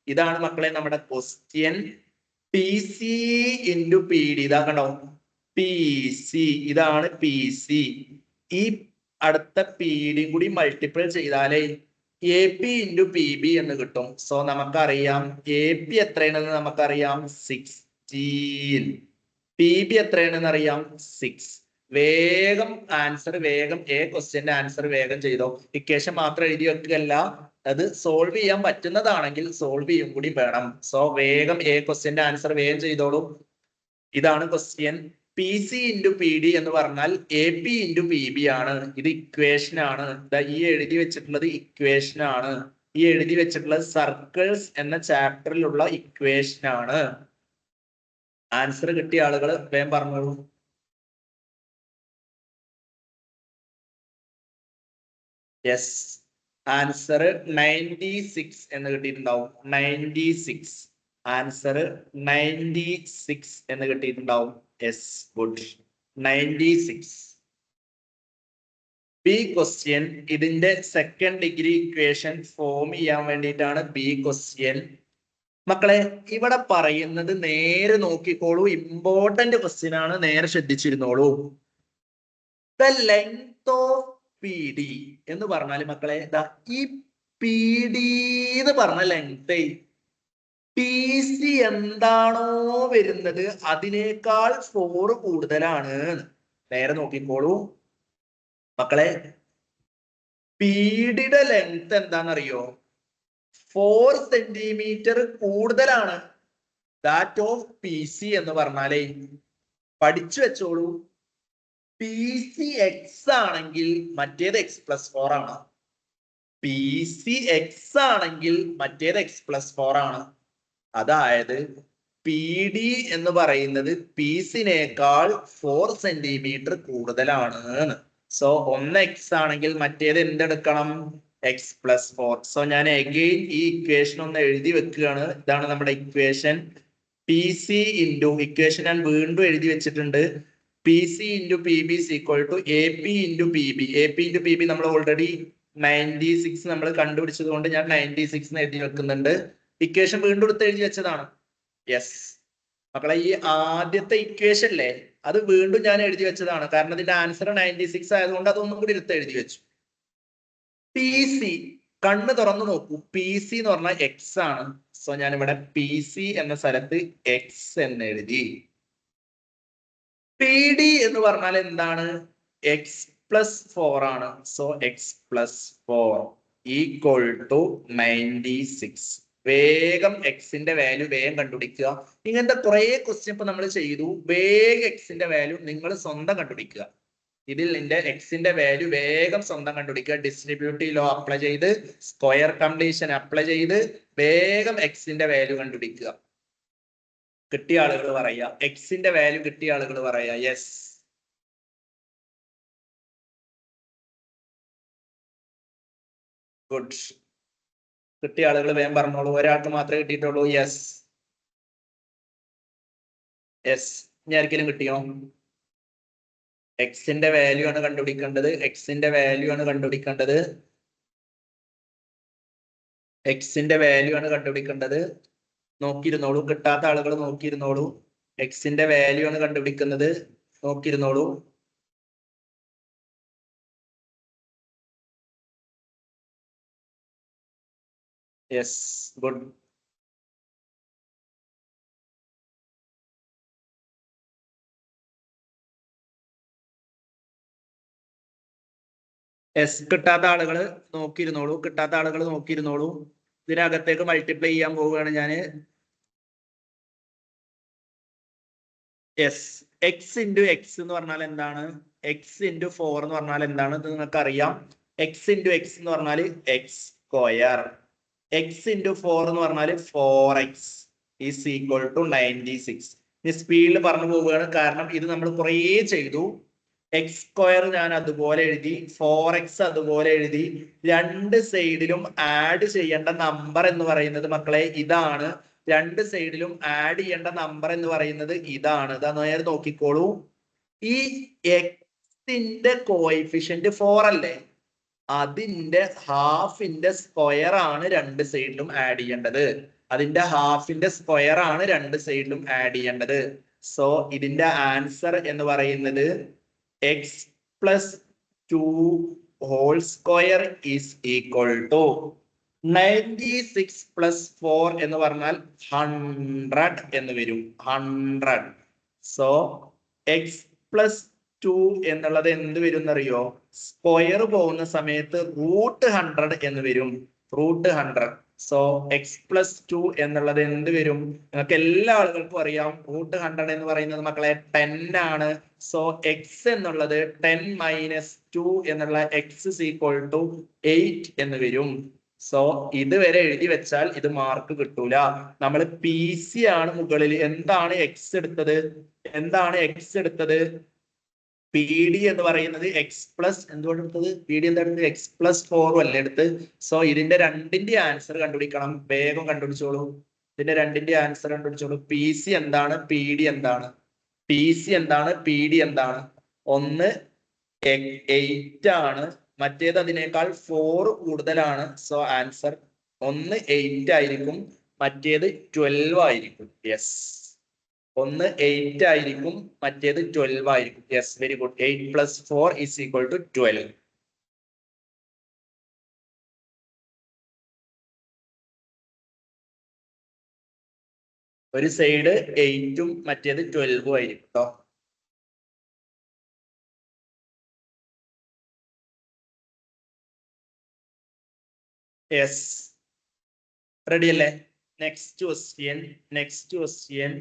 ഇതാണ് മക്കളെ നമ്മുടെ question. P C into P D, ഇതാ കണ്ടോ, പി സി, ഇതാണ് പി സി. ഈ അടുത്ത പി ഡി കൂടി മൾട്ടിപ്പിൾ ചെയ്താലേ A P into P B എന്ന് കിട്ടും. സോ നമുക്കറിയാം എ പി എത്രയാണെന്ന് നമുക്കറിയാം 16. പി ബി എത്രയാണെന്ന് അറിയാം 6. വേഗം ആൻസർ, ക്വസ്റ്റ്യന്റെ ആൻസർ വേഗം ചെയ്തോ. ഇക്വേഷൻ മാത്രം എഴുതി വെക്കുകയല്ല, അത് സോൾവ് ചെയ്യാൻ പറ്റുന്നതാണെങ്കിൽ സോൾവ് ചെയ്യും കൂടി വേണം. സോ വേഗം ക്വസ്റ്റ്യന്റെ ആൻസർ വേഗം ചെയ്തോളൂ. ഇതാണ് question. P C into P D എന്ന് പറഞ്ഞാൽ A P into P B ആണ്. ഇത് ഇക്വേഷൻ ആണ്. ഈ എഴുതി വെച്ചിട്ടുള്ളത് ഇക്വേഷൻ ആണ്. ഈ എഴുതി വെച്ചിട്ടുള്ളത് സർക്കിൾസ് എന്ന ചാപ്റ്ററിലുള്ള ഇക്വേഷൻ ആണ്. ആൻസർ കിട്ടിയ ആളുകൾ വേഗം പറഞ്ഞോളൂ. യെസ്. ആൻസർ 96 എന്ന് കിട്ടിയിട്ടുണ്ടാവും. 96. ആൻസർ 96 എന്ന് കിട്ടിയിട്ടുണ്ടാവും. Yes, good. 96. B question. ഇതിന്റെ സെക്കൻഡ് ഡിഗ്രി ഇക്വേഷൻ ഫോം ചെയ്യാൻ വേണ്ടിയിട്ടാണ് ബി ക്വസ്റ്റ്യൻ. മക്കളെ ഇവിടെ പറയുന്നത് നേരെ നോക്കിക്കോളൂ. ഇമ്പോർട്ടന്റ് ക്വസ്റ്റ്യൻ ആണ്. നേരെ ശ്രദ്ധിച്ചിരുന്നോളൂ. The length of P D എന്ന് പറഞ്ഞാൽ മക്കളെ, ഈ പി ഡി എന്ന് പറഞ്ഞ ലെങ്ത് പി സി എന്താണോ വരുന്നത് അതിനേക്കാൾ 4 കൂടുതലാണ്. നേരെ നോക്കിക്കോളൂ മക്കളെ. പി ഡിയുടെ ലെങ്ത് എന്താണെന്നറിയോ? 4 സെന്റിമീറ്റർ കൂടുതലാണ് ദാറ്റ് ഓഫ് പി സി എന്ന് പറഞ്ഞാലേ. പഠിച്ചു വെച്ചോളൂ. പി സി എക്സ് ആണെങ്കിൽ മറ്റേത് x+4 ആണ്. പി സി എക്സ് ആണെങ്കിൽ മറ്റേത് x+4 ആണ്. അതായത് പി ഡി എന്ന് പറയുന്നത് പി സിനേക്കാൾ 4 സെന്റിമീറ്റർ കൂടുതലാണ്. സോ ഒന്ന് എക്സ് ആണെങ്കിൽ മറ്റേത് എന്തെടുക്കണം? x+4. സോ ഞാൻ അഗെയിൻ ഈ ഇക്വേഷൻ ഒന്ന് എഴുതി വെക്കുകയാണ്. ഇതാണ് നമ്മുടെ equation. P C into, equation ഞാൻ വീണ്ടും എഴുതി വെച്ചിട്ടുണ്ട്. P C into P B is equal to A P into P B. A P into P B നമ്മൾ ഓൾറെഡി 96 നമ്മൾ കണ്ടുപിടിച്ചത് കൊണ്ട് ഞാൻ 96 എഴുതി വെക്കുന്നുണ്ട്. ഇക്വേഷൻ വീണ്ടും എടുത്ത് എഴുതി വെച്ചതാണ്. യെസ് മക്കളെ, ഈ ആദ്യത്തെ ഇക്വേഷൻ അല്ലേ, അത് വീണ്ടും ഞാൻ എഴുതി വെച്ചതാണ്, കാരണം ഇതിന്റെ ആൻസർ 96 ആയതുകൊണ്ട് അതൊന്നും കൂടി എടുത്ത് എഴുതി വെച്ചു. പി സി, കണ്ണ് തുറന്നു നോക്കൂ, പി സി എന്ന് പറഞ്ഞാൽ എക്സ് ആണ്. സോ ഞാൻ ഇവിടെ പി സി എന്ന സ്ഥലത്ത് എക്സ് എന്ന് എഴുതി. പി ഡി എന്ന് പറഞ്ഞാൽ എന്താണ്? എക്സ് പ്ലസ് 4 ആണ്. So x plus 4 equal to 96. വേഗം എക്സിന്റെ വാല്യൂ വേഗം കണ്ടുപിടിക്കുക. ഇങ്ങനത്തെ കുറെ ക്വസ്റ്റ്യൻ ഇപ്പൊ നമ്മൾ ചെയ്തു. വേഗം എക്സിന്റെ വാല്യൂ നിങ്ങൾ സ്വന്തം കണ്ടുപിടിക്കുക. ഇതിൽ നിന്റെ എക്സിന്റെ വാല്യൂ വേഗം സ്വന്തം കണ്ടുപിടിക്കുക. ഡിസ്ട്രിബ്യൂട്ടീവ് ലോ അപ്ലൈ ചെയ്ത്, സ്ക്വയർ കംപ്ലീഷൻ അപ്ലൈ ചെയ്ത് വേഗം എക്സിന്റെ വാല്യൂ കണ്ടുപിടിക്കുക. കിട്ടിയ ആളുകൾ പറയാ, എക്സിന്റെ വാല്യൂ കിട്ടിയ ആളുകൾ പറയാ യെസ്. ഗുഡ്. കിട്ടിയ ആളുകൾ വേഗം പറഞ്ഞോളൂ. ഒരാൾക്ക് മാത്രമേ കിട്ടിയിട്ടുള്ളൂ. Yes yes. ഇനി ആർക്കെങ്കിലും കിട്ടിയോ? എക്സിന്റെ വാല്യൂ ആണ് കണ്ടുപിടിക്കേണ്ടത്. എക്സിന്റെ വാല്യൂ ആണ് കണ്ടുപിടിക്കേണ്ടത്. എക്സിന്റെ വാല്യൂ ആണ് കണ്ടുപിടിക്കേണ്ടത്. നോക്കിയിരുന്നോളൂ. കിട്ടാത്ത ആളുകൾ നോക്കിയിരുന്നോളൂ. എക്സിന്റെ വാല്യൂ ആണ് കണ്ടുപിടിക്കുന്നത്. നോക്കിയിരുന്നോളൂ. Yes, good. എസ് കിട്ടാത്ത ആളുകൾ നോക്കിയിരുന്നോളൂ. കിട്ടാത്ത ആളുകൾ നോക്കിയിരുന്നോളൂ. ഇതിനകത്തേക്ക് മൾട്ടിപ്ലൈ ചെയ്യാൻ പോവുകയാണ് ഞാന്. യെസ്. എക്സ് ഇൻറ്റു എക്സ് എന്ന് പറഞ്ഞാൽ എന്താണ്? എക്സ് ഇൻറ്റു 4 എന്ന് പറഞ്ഞാൽ എന്താണ്? ഇത് നിങ്ങൾക്ക് അറിയാം. എക്സ് ഇൻറ്റു എക്സ് എന്ന് പറഞ്ഞാൽ എക്സ് സ്ക്വയർ. എക്സ് ഇൻറ്റു 4 എന്ന് പറഞ്ഞാൽ 4x ഈസ് ഈക്വൽ ടു 96. ഇനി സ്പീഡിൽ പറഞ്ഞു പോവുകയാണ്, കാരണം ഇത് നമ്മൾ കുറേ ചെയ്തു. എക്സ് സ്ക്വയർ ഞാൻ അതുപോലെ എഴുതി, 4x അതുപോലെ എഴുതി. രണ്ട് സൈഡിലും ആഡ് ചെയ്യേണ്ട നമ്പർ എന്ന് പറയുന്നത് മക്കളെ ഇതാണ്. രണ്ട് സൈഡിലും ആഡ് ചെയ്യേണ്ട നമ്പർ എന്ന് പറയുന്നത് ഇതാണ്. ഇതാ നേരെ നോക്കിക്കോളൂ. ഈ എക്സിന്റെ കോഎഫിഷ്യന്റ് 4 അല്ലേ? അതിന്റെ ഹാഫിന്റെ സ്ക്വയർ ആണ് രണ്ട് സൈഡിലും ആഡ് ചെയ്യേണ്ടത്. അതിന്റെ ഹാഫിന്റെ സ്ക്വയർ ആണ് രണ്ട് സൈഡിലും ആഡ് ചെയ്യേണ്ടത്. സോ ഇതിന്റെ ആൻസർ എന്ന് പറയുന്നത് x plus 2 whole square is equal to 96 plus 4 എന്ന് പറഞ്ഞാൽ 100 എന്ന് വരും. 100. സോ എക്സ് പ്ലസ് 2 എന്നുള്ളത് എന്ത് വരും എന്നറിയോ? സ്ക്വയർ പോകുന്ന സമയത്ത് √100 എന്ന് വരും. √100. സോ എക്സ് പ്ലസ് 2 എന്നുള്ളത് എന്ത് വരും? നിങ്ങൾക്ക് എല്ലാ ആളുകൾക്കും അറിയാം. √100 എന്ന് പറയുന്നത് മക്കളെ 10 ആണ്. സോ എക്സ് എന്നുള്ളത് 10 മൈനസ് 2 എന്നുള്ള എക്സ് ഈസ് ഈക്വൽ ടു 8 എന്ന് വരും. സോ ഇതുവരെ എഴുതി വെച്ചാൽ ഇത് മാർക്ക് കിട്ടൂല. നമ്മൾ പി സി ആണ് മുകളിൽ. എന്താണ് എക്സ് എടുത്തത്? എന്താണ് എക്സ് എടുത്തത്? പി ഡി എന്ന് പറയുന്നത് എക്സ് പ്ലസ് എന്തുകൊണ്ട് എടുത്തത്? പി ഡി എന്താ എടുത്തത്? എക്സ് പ്ലസ് 4 അല്ലേ എടുത്ത്. സോ ഇതിന്റെ രണ്ടിന്റെ ആൻസർ കണ്ടുപിടിക്കണം. വേഗം കണ്ടുപിടിച്ചോളൂ. ഇതിന്റെ രണ്ടിന്റെ ആൻസർ കണ്ടുപിടിച്ചോളൂ. പി സി എന്താണ്? പി ഡി എന്താണ്? പി സി എന്താണ്? പി ഡി എന്താണ്? ഒന്ന് 8 ആണ്, മറ്റേത് അതിനേക്കാൾ 4 കൂടുതലാണ്. സോ ആൻസർ ഒന്ന് 8 ആയിരിക്കും, മറ്റേത് 12 ആയിരിക്കും. യെസ്, ഒന്ന് 8 ആയിരിക്കും, മറ്റേത് 12 ആയിരിക്കും. Yes, very good. 8 plus 4 is equal to 12. ഒരു സൈഡ് 8ഉം മറ്റേത് 12ഉം ആയിരിക്കും കേട്ടോ. യെസ്, റെഡി അല്ലേ? Next question. Next question.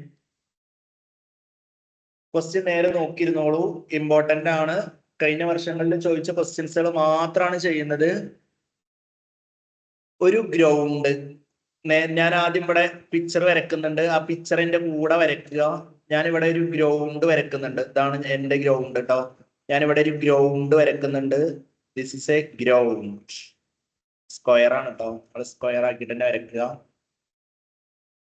Question നേരെ നോക്കിയിരുന്നോളൂ. ഇമ്പോർട്ടന്റ് ആണ്. കഴിഞ്ഞ വർഷങ്ങളിൽ ചോദിച്ച ക്വസ്റ്റ്യൻസുകൾ മാത്രമാണ് ചെയ്യുന്നത്. ഒരു ഗ്രൗണ്ട്. ഞാൻ ആദ്യം ഇവിടെ പിക്ചർ വരക്കുന്നുണ്ട്. ആ പിക്ചറിന്റെ കൂടെ വരയ്ക്കുക. ഞാൻ ഇവിടെ ഒരു ഗ്രൗണ്ട് വരക്കുന്നുണ്ട്. ഇതാണ് എന്റെ ഗ്രൗണ്ട് കേട്ടോ. ഞാൻ ഇവിടെ ഒരു ഗ്രൗണ്ട് വരക്കുന്നുണ്ട്. This is a ground. Square ആണ് കേട്ടോ. നമ്മൾ സ്ക്വയർ ആക്കിയിട്ട് തന്നെ വരക്കുക.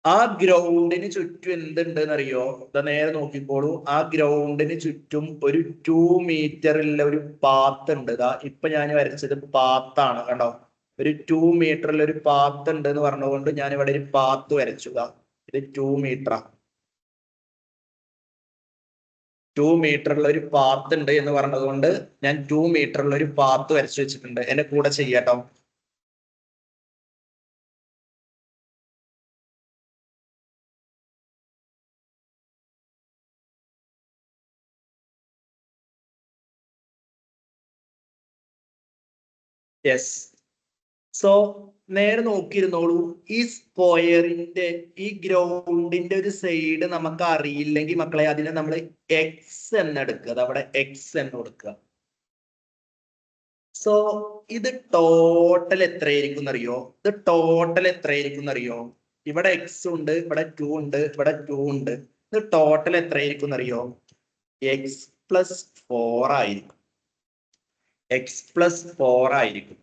ആ ഗ്രൗണ്ടിന് ചുറ്റും എന്തുണ്ട് എന്നറിയോ? ഇതാ നേരെ നോക്കിക്കോളൂ. ആ ഗ്രൗണ്ടിന് ചുറ്റും ഒരു 2 മീറ്ററിലുള്ള ഒരു പാത്ത് ഉണ്ട്. ഇതാ ഇപ്പൊ ഞാൻ വരച്ചത് പാത്താണ് കണ്ടോ. ഒരു 2 മീറ്ററിൽ ഒരു പാത്ത് ഉണ്ട് എന്ന് പറഞ്ഞുകൊണ്ട് ഞാൻ ഇവിടെ ഒരു പാത്ത് വരച്ചു. ഇത് 2 മീറ്ററാ. 2 മീറ്ററുള്ള ഒരു പാത്ത് ഉണ്ട് എന്ന് പറഞ്ഞതുകൊണ്ട് ഞാൻ 2 മീറ്ററുള്ള ഒരു പാത്ത് വരച്ചു വെച്ചിട്ടുണ്ട്. എന്റെ കൂടെ ചെയ്യാട്ടോ. യെസ്. സോ നേരെ നോക്കിയിരുന്നോളൂ. ഈ സ്ക്വയറിന്റെ ഈ ഗ്രൗണ്ടിന്റെ ഒരു സൈഡ് നമുക്ക് അറിയില്ലെങ്കിൽ മക്കളെ അതിനെ നമ്മൾ എക്സ് എന്നെടുക്കുക. അത് അവിടെ എക്സ് എന്ന് കൊടുക്കുക. സോ ഇത് ടോട്ടൽ എത്രയായിരിക്കും എന്നറിയോ? ഇത് ടോട്ടൽ എത്രയായിരിക്കും എന്നറിയോ? ഇവിടെ എക്സ് ഉണ്ട്, ഇവിടെ 2 ഉണ്ട്, ഇവിടെ 2 ഉണ്ട്. ഇത് ടോട്ടൽ എത്രയായിരിക്കും എന്നറിയോ? എക്സ് പ്ലസ് 4 ആയിരിക്കും. എക്സ് പ്ലസ് 4 ആയിരിക്കും.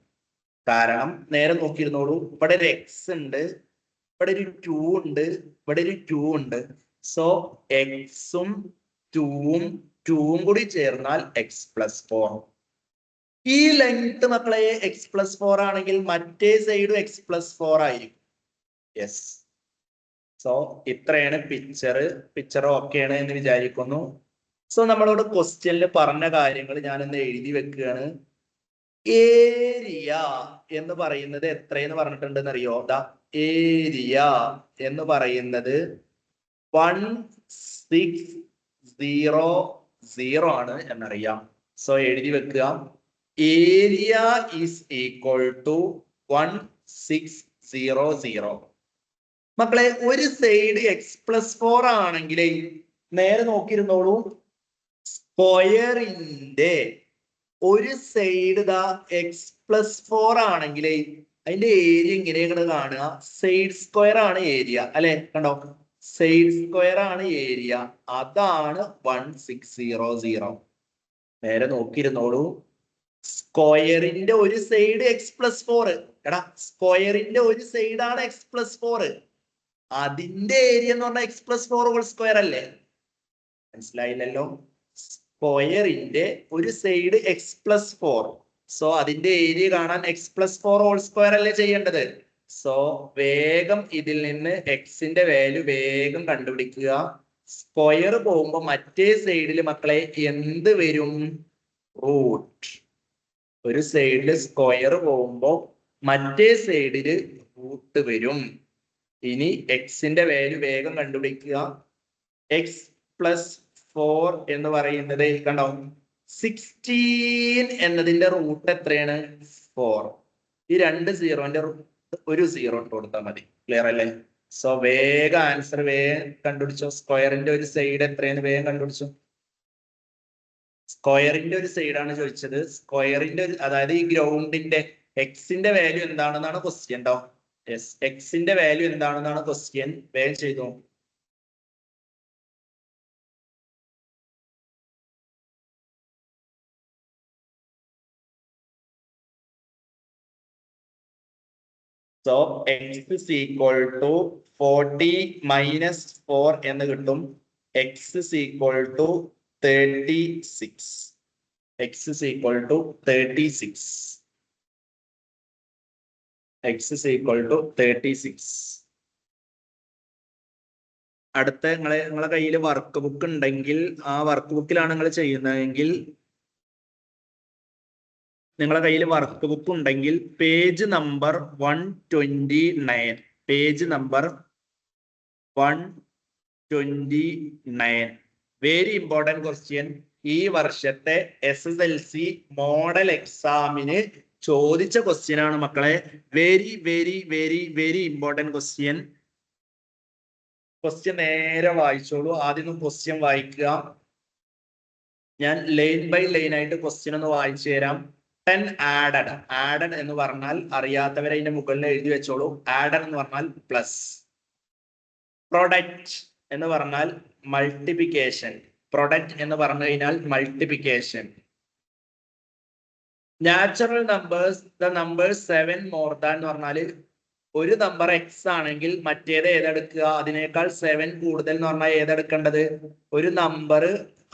കാരണം നേരെ നോക്കിയിരുന്നോളൂ, ഇവിടെ ഒരു എക്സ് ഉണ്ട്, ഇവിടെ ഒരു 2 ഉണ്ട്, ഇവിടെ ഒരു 2 ഉണ്ട്. സോ എക്സും 2ഉം 2ഉം കൂടി ചേർന്നാൽ എക്സ് പ്ലസ് 4. ഈ ലെങ്ത് മക്കളെ എക്സ് പ്ലസ് 4 ആണെങ്കിൽ മറ്റേ സൈഡും എക്സ് പ്ലസ് 4 ആയിരിക്കും. യെസ്. സോ ഇത്രയാണ് പിക്ചർ ഓക്കെയാണ് എന്ന് വിചാരിക്കുന്നു. സോ നമ്മളോട് ക്വസ്റ്റ്യനിൽ പറഞ്ഞ കാര്യങ്ങൾ ഞാനൊന്ന് എഴുതി വെക്കുകയാണ്. ഏരിയ എന്ന് പറയുന്നത് എത്രയെന്ന് പറഞ്ഞിട്ടുണ്ടെന്ന് അറിയോ? ഏരിയ എന്ന് പറയുന്നത് 1600 ആണ് എന്നറിയാം. സോ എഴുതി വെക്കുക. Area is equal to 1600. മക്കളെ ഒരു സൈഡ് എക്സ് പ്ലസ് 4 ആണെങ്കിൽ നേരെ നോക്കിയിരുന്നോളൂ, സ്ക്വയറിന്റെ ഒരു സൈഡ് എക്സ് പ്ലസ് 4 ആണെങ്കിൽ അതിന്റെ ഏരിയ ഇങ്ങനെയാണ് കാണുക. സൈഡ് സ്ക്വയർ ആണ് ഏരിയ അല്ലെ? കണ്ടോ, സൈഡ് സ്ക്വയർ ആണ് ഏരിയ. അതാണ് 1600. നേരെ നോക്കിയിരുന്നോളൂ, സ്ക്വയറിന്റെ ഒരു സൈഡ് എക്സ് പ്ലസ് 4. എടാ, സ്ക്വയറിന്റെ ഒരു സൈഡ് ആണ് എക്സ് പ്ലസ് 4. അതിന്റെ ഏരിയ എന്ന് പറഞ്ഞാൽ എക്സ് പ്ലസ് 4 ഹോൾ സ്ക്വയർ അല്ലേ? മനസ്സിലായില്ലല്ലോ? സ്ക്വയറിന്റെ ഒരു സൈഡ് എക്സ് പ്ലസ് 4. സോ അതിന്റെ ഏരിയ കാണാൻ എക്സ് പ്ലസ് 4 ഹോൾ സ്ക്വയർ അല്ലേ ചെയ്യേണ്ടത്? സോ വേഗം ഇതിൽ നിന്ന് എക്സിന്റെ വാല്യൂ വേഗം കണ്ടുപിടിക്കുക. സ്ക്വയർ പോകുമ്പോ മറ്റേ സൈഡിൽ മക്കളെ എന്ത് വരും? റൂട്ട്. ഒരു സൈഡില് സ്ക്വയർ പോകുമ്പോ മറ്റേ സൈഡില് റൂട്ട് വരും. ഇനി എക്സിന്റെ വാല്യൂ വേഗം കണ്ടുപിടിക്കുക. എക്സ് പ്ലസ് 4 എന്ന് പറയുന്നത് കണ്ടോ, 16 എന്നതിന്റെ റൂട്ട് എത്രയാണ്? 4. ഈ 2 സീറോന്റെ ഒരു സീറോ ഇട്ട് കൊടുത്താൽ മതി. ക്ലിയർ അല്ലേ? സോ വേഗം ആൻസർ വേഗം കണ്ടുപിടിച്ചോ. സ്ക്വയറിന്റെ ഒരു സൈഡ് എത്രയെന്ന് വേഗം കണ്ടുപിടിച്ചോ. സ്ക്വയറിന്റെ ഒരു സൈഡാണ് ചോദിച്ചത്. സ്ക്വയറിന്റെ അതായത് ഈ ഗ്രൗണ്ടിന്റെ എക്സിന്റെ വാല്യൂ എന്താണെന്നാണ് ക്വസ്റ്റ്യൻ ഉണ്ടോ? യെസ്, എക്സിന്റെ വാല്യൂ എന്താണെന്നാണ് ക്വസ്റ്റ്യൻ. വേഗം ചെയ്തു. So x is equal to 40 minus 4 എന്ന് കിട്ടും. X is equal to 36. X is equal to 36. X is equal to 36. അടുത്ത നിങ്ങളെ കയ്യിൽ വർക്ക് ബുക്ക് ഉണ്ടെങ്കിൽ ആ വർക്ക് ബുക്കിലാണ് നിങ്ങൾ ചെയ്യുന്നതെങ്കിൽ നിങ്ങളെ കയ്യിൽ വർക്ക് ബുക്ക് ഉണ്ടെങ്കിൽ page number 129. Page number 129. Very important question. ഈ വർഷത്തെ SSLC മോഡൽ എക്സാമിന് ചോദിച്ച ക്വസ്റ്റ്യൻ ആണ് മക്കളെ. Very very very very important question. Question നേരെ വായിച്ചോളൂ. ആദ്യം ക്വസ്റ്റ്യൻ വായിക്കുക. ഞാൻ ലൈൻ ബൈ ലൈൻ ആയിട്ട് ക്വസ്റ്റ്യൻ ഒന്ന് വായിച്ചു തരാം. 10 ആഡഡ്. ആഡഡ് എന്ന് പറഞ്ഞാൽ അറിയാത്തവരെ അതിന്റെ മുകളിൽ എഴുതി വെച്ചോളൂ. ആഡഡ് എന്ന് പറഞ്ഞാൽ പ്ലസ്. പ്രൊഡക്റ്റ് എന്ന് പറഞ്ഞാൽ മൾട്ടിപ്ലിക്കേഷൻ. പ്രൊഡക്റ്റ് എന്ന് പറഞ്ഞു കഴിഞ്ഞാൽ multiplication. Natural numbers, the number 7 more than എന്ന് പറഞ്ഞാല് ഒരു നമ്പർ എക്സ് ആണെങ്കിൽ മറ്റേത് ഏതെടുക്കുക? അതിനേക്കാൾ 7 കൂടുതൽ എന്ന് പറഞ്ഞാൽ ഏതെടുക്കേണ്ടത്? ഒരു നമ്പർ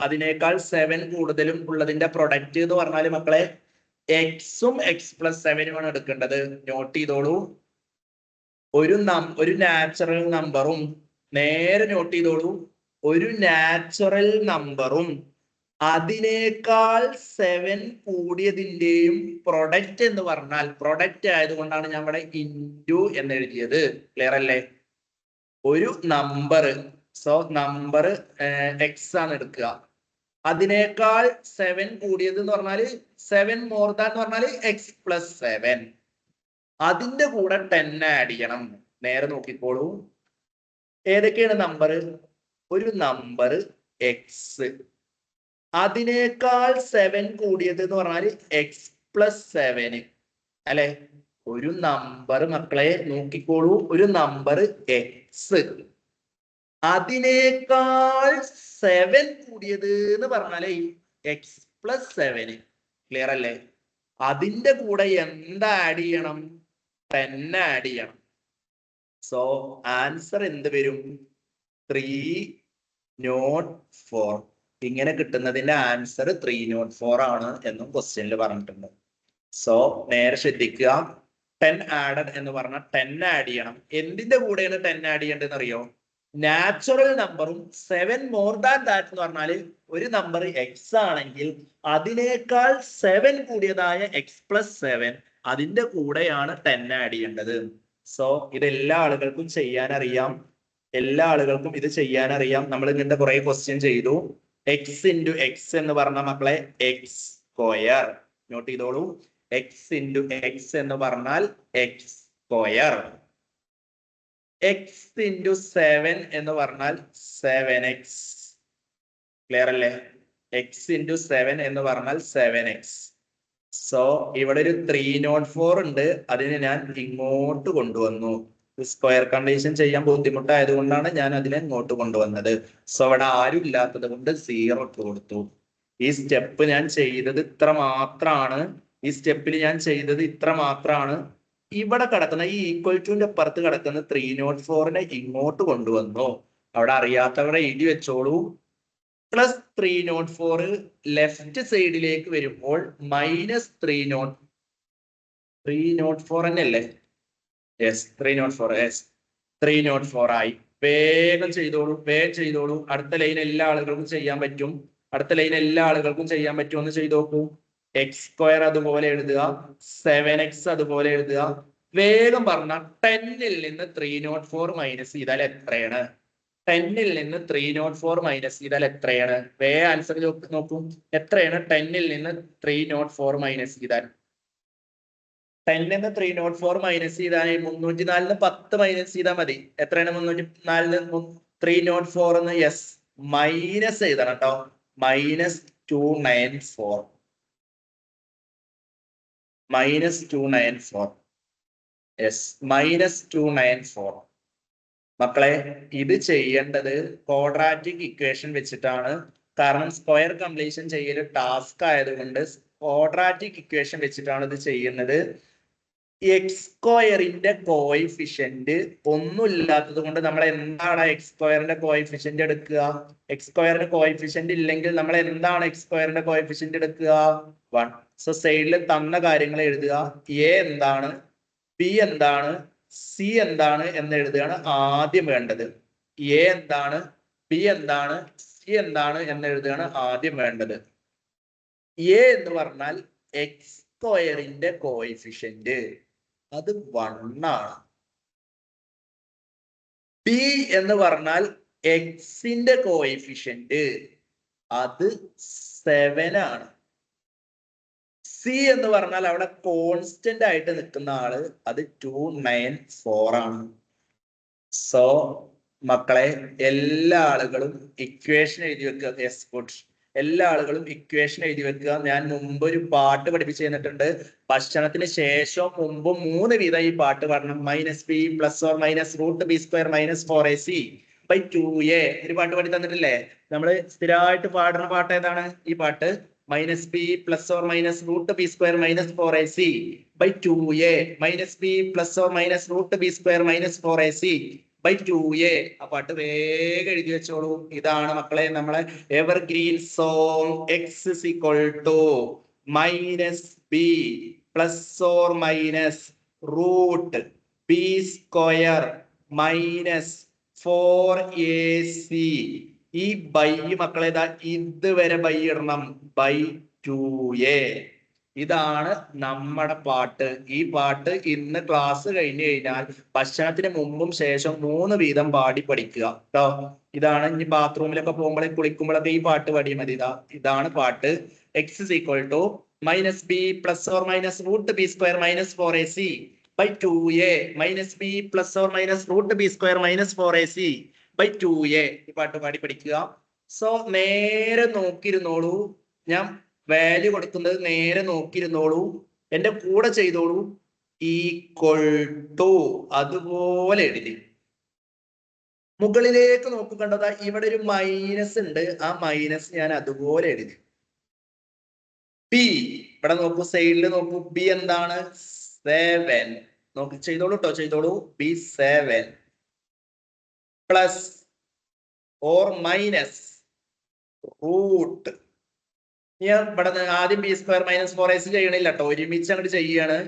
അതിനേക്കാൾ 7 കൂടുതലും ഉള്ളതിന്റെ പ്രൊഡക്റ്റ് എന്ന് പറഞ്ഞാൽ മക്കളെ എക്സും എക്സ് പ്ലസ് 7 ആണ് എടുക്കേണ്ടത്. നോട്ട് ചെയ്തോളൂ. ഒരു നാച്ചുറൽ നമ്പറും നേരെ നോട്ട് ചെയ്തോളൂ. ഒരു നാച്ചുറൽ നമ്പറും അതിനേക്കാൾ 7 കൂടിയതിന്റെയും പ്രൊഡക്റ്റ് എന്ന് പറഞ്ഞാൽ പ്രൊഡക്റ്റ് ആയതുകൊണ്ടാണ് ഞാൻ ഇവിടെ ഇൻറ്റു എന്ന് എഴുതിയത്. ക്ലിയർ അല്ലേ? ഒരു നമ്പർ, സോ നമ്പർ എക്സ് ആണ് എടുക്കുക. അതിനേക്കാൾ 7 കൂടിയത് എന്ന് പറഞ്ഞാൽ 7 മോർ ദാൻ എന്ന് പറഞ്ഞാൽ എക്സ് പ്ലസ് 7. അതിന്റെ കൂടെ 10 ആഡ് ചെയ്യണം. നേരെ നോക്കിക്കോളൂ, ഏതൊക്കെയാണ് നമ്പർ? ഒരു നമ്പർ എക്സ്, അതിനേക്കാൾ 7 കൂടിയത് എന്ന് പറഞ്ഞാൽ എക്സ് പ്ലസ് 7 അല്ലെ? ഒരു നമ്പർ മക്കളെ നോക്കിക്കോളൂ, ഒരു നമ്പർ എക്സ്, അതിനേക്കാൾ 7 കൂടിയത് എന്ന് പറഞ്ഞാലേ എക്സ് പ്ലസ് 7. ക്ലിയർ അല്ലേ? അതിന്റെ കൂടെ എന്താ ആഡ് ചെയ്യണം? 10 ആഡ് ചെയ്യണം. സോ ആൻസർ എന്ത് വരും? 304. ഇങ്ങനെ കിട്ടുന്നതിന്റെ ആൻസർ 304 ആണ് എന്നും ക്വസ്റ്റ്യനിൽ പറഞ്ഞിട്ടുണ്ട്. സോ നേരെ ശ്രദ്ധിക്കുക, 10 ആഡഡ് എന്ന് പറഞ്ഞാൽ 10 ആഡ് ചെയ്യണം. എന്തിന്റെ കൂടെയാണ് 10 ആഡ് ചെയ്യേണ്ടതെന്ന് അറിയോ? നാച്ചുറൽ നമ്പറും 7 മോർ ദാൻ ദാറ്റ് എന്ന് പറഞ്ഞാൽ ഒരു നമ്പർ എക്സ് ആണെങ്കിൽ അതിനേക്കാൾ 7 കൂടിയതായ എക്സ് പ്ലസ് 7 അതിന്റെ കൂടെയാണ് 10 ആഡ് ചെയ്യേണ്ടത്. സോ ഇത് എല്ലാ ആളുകൾക്കും ചെയ്യാൻ അറിയാം, എല്ലാ ആളുകൾക്കും ഇത് ചെയ്യാൻ അറിയാം. നമ്മൾ ഇങ്ങനത്തെ കുറെ ക്വസ്റ്റ്യൻ ചെയ്തു. എക്സ് ഇൻറ്റു എക്സ് എന്ന് പറഞ്ഞ മക്കളെ എക്സ് സ്ക്വയർ. നോട്ട് ചെയ്തോളൂ, എക്സ് ഇൻറ്റു എക്സ് എന്ന് പറഞ്ഞാൽ എക്സ് സ്ക്വയർ. എക്സ് ഇൻറ്റു 7 എന്ന് പറഞ്ഞാൽ 7x. ക്ലിയർ അല്ലേ? എക്സ് ഇൻറ്റു 7 എന്ന് പറഞ്ഞാൽ 7x. സോ ഇവിടെ ഒരു 304 ഉണ്ട്, അതിനെ ഞാൻ ഇങ്ങോട്ട് കൊണ്ടുവന്നു. സ്ക്വയർ കണ്ടീഷൻ ചെയ്യാൻ ബുദ്ധിമുട്ടായതുകൊണ്ടാണ് ഞാൻ അതിനെ ഇങ്ങോട്ട് കൊണ്ടുവന്നത്. സോ ഇവിടെ ആരും ഇല്ലാത്തത് കൊണ്ട് 0 ഇട്ട് കൊടുത്തു. ഈ സ്റ്റെപ്പ് ഞാൻ ചെയ്തത് ഇത്ര മാത്രമാണ്. ഈ സ്റ്റെപ്പിൽ ഞാൻ ചെയ്തത് ഇത്ര മാത്രമാണ്. ഇവിടെ കിടക്കുന്ന ഈ ഈക്വൽ ടുന്റെ അപ്പുറത്ത് കിടക്കുന്ന 304നെ ഇങ്ങോട്ട് കൊണ്ടുവന്നു. അവിടെ അറിയാത്തവരെ എഴുതി വെച്ചോളൂ. പ്ലസ് 304 ലെഫ്റ്റ് സൈഡിലേക്ക് വരുമ്പോൾ മൈനസ് 304 തന്നെയല്ലേ? യെസ്, 304. യെസ്, 304 ആയി. വേഗം ചെയ്തോളൂ, വേഗം ചെയ്തോളൂ. അടുത്ത ലൈൻ എല്ലാ ആളുകൾക്കും ചെയ്യാൻ പറ്റും. അടുത്ത ലൈൻ എല്ലാ ആളുകൾക്കും ചെയ്യാൻ പറ്റുമെന്ന് ചെയ്ത് നോക്കൂ. എക്സ് സ്ക്വയർ അതുപോലെ എഴുതുക, 7x അതുപോലെ എഴുതുക. വേഗം പറഞ്ഞ 10ൽ നിന്ന് 304 മൈനസ് ചെയ്താൽ എത്രയാണ്? 10ൽ നിന്ന് 304 മൈനസ് ചെയ്താൽ എത്രയാണ്? വേഗം ആൻസർ നോക്കൂ, എത്രയാണ് 10ൽ നിന്ന് 304 മൈനസ് ചെയ്താൽ? 10ൽ നിന്ന് 304 മൈനസ് ചെയ്താൽ 304 10 മൈനസ് ചെയ്താൽ മതി. എത്രയാണ് 304 304 എന്ന്? യെസ്, മൈനസ് എഴുതണം കേട്ടോ. -294. -294. യെസ്, -294. മക്കളെ ഇത് ചെയ്യേണ്ടത് ക്വാഡ്രാറ്റിക് ഇക്വേഷൻ വെച്ചിട്ടാണ്. കാരണം സ്ക്വയർ കംപ്ലീഷൻ ചെയ്യൽ ടാസ്ക് ആയതുകൊണ്ട് ക്വാഡ്രാറ്റിക് ഇക്വേഷൻ വെച്ചിട്ടാണ് ഇത് ചെയ്യുന്നത്. എക്സ് സ്ക്വയറിന്റെ കോയിഫിഷ്യന്റ് ഒന്നുമില്ലാത്തത് കൊണ്ട് നമ്മൾ എന്താണ് എക്സ് സ്ക്വയറിന്റെ കോയിഫിഷ്യന്റ് എടുക്കുക? എക്സ് സ്ക്വയറിന്റെ കോയിഫിഷ്യന്റ് ഇല്ലെങ്കിൽ നമ്മൾ എന്താണ് എക്സ് സ്ക്വയറിന്റെ കോയിഫിഷ്യന്റ് എടുക്കുക? 1. സോ സൈഡിൽ തന്ന കാര്യങ്ങൾ എഴുതുക. എ എന്താണ്, ബി എന്താണ്, സി എന്താണ് എന്ന് എഴുതുകയാണ് ആദ്യം വേണ്ടത്. എ എന്താണ്, ബി എന്താണ്, സി എന്താണ് എന്ന് എഴുതുകയാണ് ആദ്യം വേണ്ടത്. എ എന്ന് പറഞ്ഞാൽ എക്സ് സ്ക്വയറിന്റെ കോയിഫിഷ്യന്റ്, അത് 1 ആണ്. ബി എന്ന് പറഞ്ഞാൽ എക്സിന്റെ കോയിഫിഷ്യന്റ്, അത് 7 ആണ്. സി എന്ന് പറഞ്ഞാൽ അവിടെ കോൺസ്റ്റന്റ് ആയിട്ട് നിൽക്കുന്ന ആള്, അത് 294 ആണ്. സോ മക്കളെ എല്ലാ ആളുകളും ഇക്വേഷൻ എഴുതി വെക്കുക. Yes, good. എല്ലാ ആളുകളും ഇക്വേഷൻ എഴുതി വെക്കുക. ഞാൻ മുമ്പ് ഒരു പാട്ട് പഠിപ്പിച്ചു തന്നിട്ടുണ്ട്. ഭക്ഷണത്തിന് ശേഷം മുമ്പ് 3 വീതം ഈ പാട്ട് പാടണം. -b +or -√b² -4ac / 2a. ഒരു പാട്ട് പാടി തന്നിട്ടില്ലേ? നമ്മള് സ്ഥിരമായിട്ട് പാടുന്ന പാട്ട് ഏതാണ്? ഈ പാട്ട്. -b +or -√b² -4ac / 2a. -b +or -√b² -4ac / 2a. ആ പാട്ട് വേഗം എഴുതി വെച്ചോളൂ. ഇതാണ് മക്കളെ നമ്മളെ evergreen song. x = -b +or -√b² -4ac ഈ ബൈ മക്കളേതാ ഇതുവരെ ബൈ ഇടണം ബൈ 2a. ഇതാണ് നമ്മുടെ പാട്ട്. ഈ പാട്ട് ഇന്ന് ക്ലാസ് കഴിഞ്ഞു കഴിഞ്ഞാൽ ഭക്ഷണത്തിന് മുമ്പും ശേഷം 3 വീതം പാടി പഠിക്കുക കേട്ടോ. ഇതാണ് ഇനി ബാത്റൂമിലൊക്കെ പോകുമ്പോഴേ കുളിക്കുമ്പോഴൊക്കെ ഈ പാട്ട് പാടിയാൽ മതി. ഇതാണ് പാട്ട്. X is equal to minus b plus or minus root b square minus 4ac by 2a minus b plus or minus root b square minus 4ac by 2a. ഈ പാട്ട് പാടി പഠിക്കുക. സോ നേരെ നോക്കിയിരുന്നോളൂ. ഞാൻ വാല്യൂ കൊടുക്കുന്നത് നേരെ നോക്കിയിരുന്നോളൂ. എന്റെ കൂടെ ചെയ്തോളൂ. ഈക്വൽ ടു അതുപോലെ എഴുതി മുകളിലേക്ക് നോക്കുകണ്ടതാ. ഇവിടെ ഒരു മൈനസ് ഉണ്ട്. ആ മൈനസ് ഞാൻ അതുപോലെ എഴുതി. ബി ഇവിടെ നോക്കൂ, സൈഡിൽ നോക്കൂ. ബി എന്താണ്? 7. നോക്കി ചെയ്തോളൂ കേട്ടോ, ചെയ്തോളൂ. B 7 plus or minus root. ഞാൻ ഇവിടെ ആദ്യം ബി സ്ക്വയർ മൈനസ് 4ac ചെയ്യണില്ല കേട്ടോ, ഒരുമിച്ച് അങ്ങോട്ട് ചെയ്യാണ്.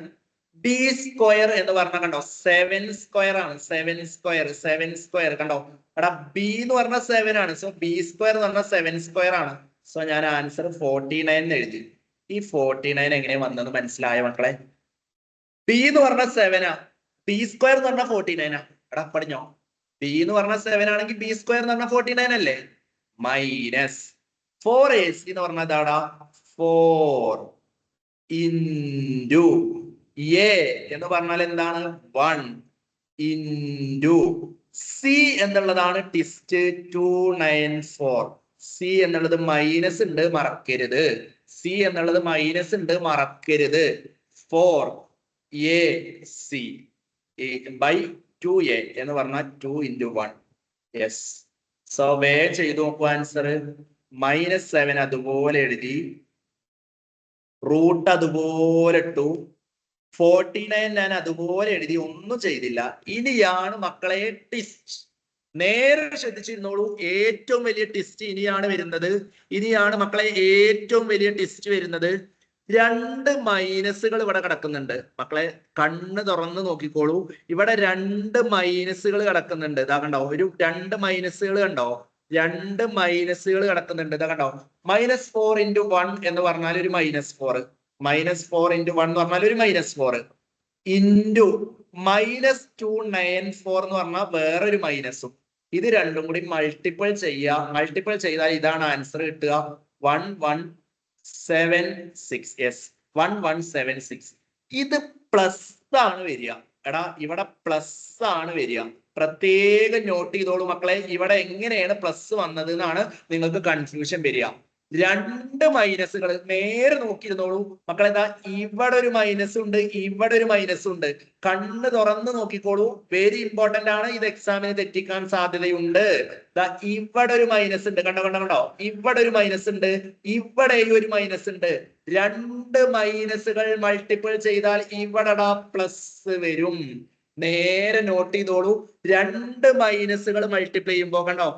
ബി സ്ക്വയർ എന്ന് പറഞ്ഞാൽ കണ്ടോ 7 സ്ക്വയർ ആണ്. 7 സ്ക്വയർ കണ്ടോ. എടാ ബി എന്ന് പറഞ്ഞാൽ 7 ആണ്. സോ ബി സ്ക്വയർ എന്ന് പറഞ്ഞാൽ 7 സ്ക്വയർ ആണ്. സോ ഞാൻ ആൻസർ 49 എഴുതി. ഈ 49 എങ്ങനെ വന്നത് മനസ്സിലായ മക്കളെ? ബി എന്ന് പറഞ്ഞ 7 ആ, ബി സ്ക്വയർ എന്ന് പറഞ്ഞാൽ 49 ആ. എടാ പഠിഞ്ഞോ? ബി എന്ന് പറഞ്ഞ 7 ആണെങ്കിൽ ബി സ്ക്വയർ എന്ന് പറഞ്ഞാൽ 49 അല്ലേ? മൈനസ് 4ac എന്ന് പറഞ്ഞാൽ ഇതാടാ 4 ഇൻറ്റു എ എന്ന് പറഞ്ഞാൽ എന്താണ്? 1 ഇൻറ്റു സി എന്നുള്ളതാണ് ടിസ്റ്റ് 294. സി എന്നുള്ളത് മൈനസ് ഉണ്ട്, മറക്കരുത്. സി എന്നുള്ളത് മൈനസ് ഉണ്ട്, മറക്കരുത്. 4ac ബൈ 2a എന്ന് പറഞ്ഞാൽ 2 ഇൻറ്റു 1. യെസ്. സോ വേ ചെയ്തു നോക്കൂ ആൻസർ. -7 അതുപോലെ എഴുതി, റൂട്ട് അതുപോലെ ഇട്ടു, 49 ഞാൻ അതുപോലെ എഴുതി, ഒന്നും ചെയ്തില്ല. ഇനിയാണ് മക്കളെ ടിസ്റ്റ്. നേരെ ശ്രദ്ധിച്ചിരുന്നോളൂ. ഏറ്റവും വലിയ ടിസ്റ്റ് ഇനിയാണ് വരുന്നത്. ഇനിയാണ് മക്കളെ ഏറ്റവും വലിയ ടിസ്റ്റ് വരുന്നത്. 2 മൈനസുകൾ ഇവിടെ കിടക്കുന്നുണ്ട്. മക്കളെ കണ്ണ് തുറന്ന് നോക്കിക്കോളൂ. ഇവിടെ 2 മൈനസുകൾ കിടക്കുന്നുണ്ട്. ഇതാ കണ്ടോ, ഒരു 2 മൈനസുകൾ കണ്ടോ? 2 മൈനസുകൾ കിടക്കുന്നുണ്ട്. ഇതാ കണ്ടോ, -4 ഇൻറ്റു 1 എന്ന് പറഞ്ഞാൽ ഒരു -4, -4 ഇൻറ്റു 1 എന്ന് പറഞ്ഞാൽ ഒരു -4 ഇൻറ്റു -294 എന്ന് പറഞ്ഞാൽ വേറൊരു മൈനസും. ഇത് രണ്ടും കൂടി മൾട്ടിപ്പിൾ ചെയ്യുക. മൾട്ടിപ്പിൾ ചെയ്താൽ ഇതാണ് ആൻസർ കിട്ടുക 1176. യെസ്, 1176. ഇത് പ്ലസ് ആണ് വരിക. എടാ ഇവിടെ പ്ലസ് ആണ് വരിക. പ്രത്യേകം നോട്ട് ചെയ്തോളൂ മക്കളെ. ഇവിടെ എങ്ങനെയാണ് പ്ലസ് വന്നത് എന്നാണ് നിങ്ങൾക്ക് കൺഫ്യൂഷൻ വരിക. 2 മൈനസുകൾ നേരെ നോക്കിയിരുന്നോളൂ മക്കളെ. എന്താ ഇവിടെ ഒരു മൈനസ് ഉണ്ട്, ഇവിടെ ഒരു മൈനസ് ഉണ്ട്. കണ്ണ് തുറന്ന് നോക്കിക്കോളൂ. വെരി ഇമ്പോർട്ടന്റ് ആണ്. ഇത് എക്സാമിന് തെറ്റിക്കാൻ സാധ്യതയുണ്ട്. ഇവിടെ ഒരു മൈനസ് ഉണ്ട്. കണ്ടോ കണ്ടോ കണ്ടോ, ഇവിടെ ഒരു മൈനസ് ഉണ്ട്, ഇവിടെയും ഒരു മൈനസ് ഉണ്ട്. 2 മൈനസുകൾ മൾട്ടിപ്പിൾ ചെയ്താൽ ഇവിടെ പ്ലസ് വരും. നേരെ നോട്ട് ചെയ്തോളൂ. 2 മൈനസുകൾ മൾട്ടിപ്ലൈ ചെയ്യുമ്പോ കണ്ടോ,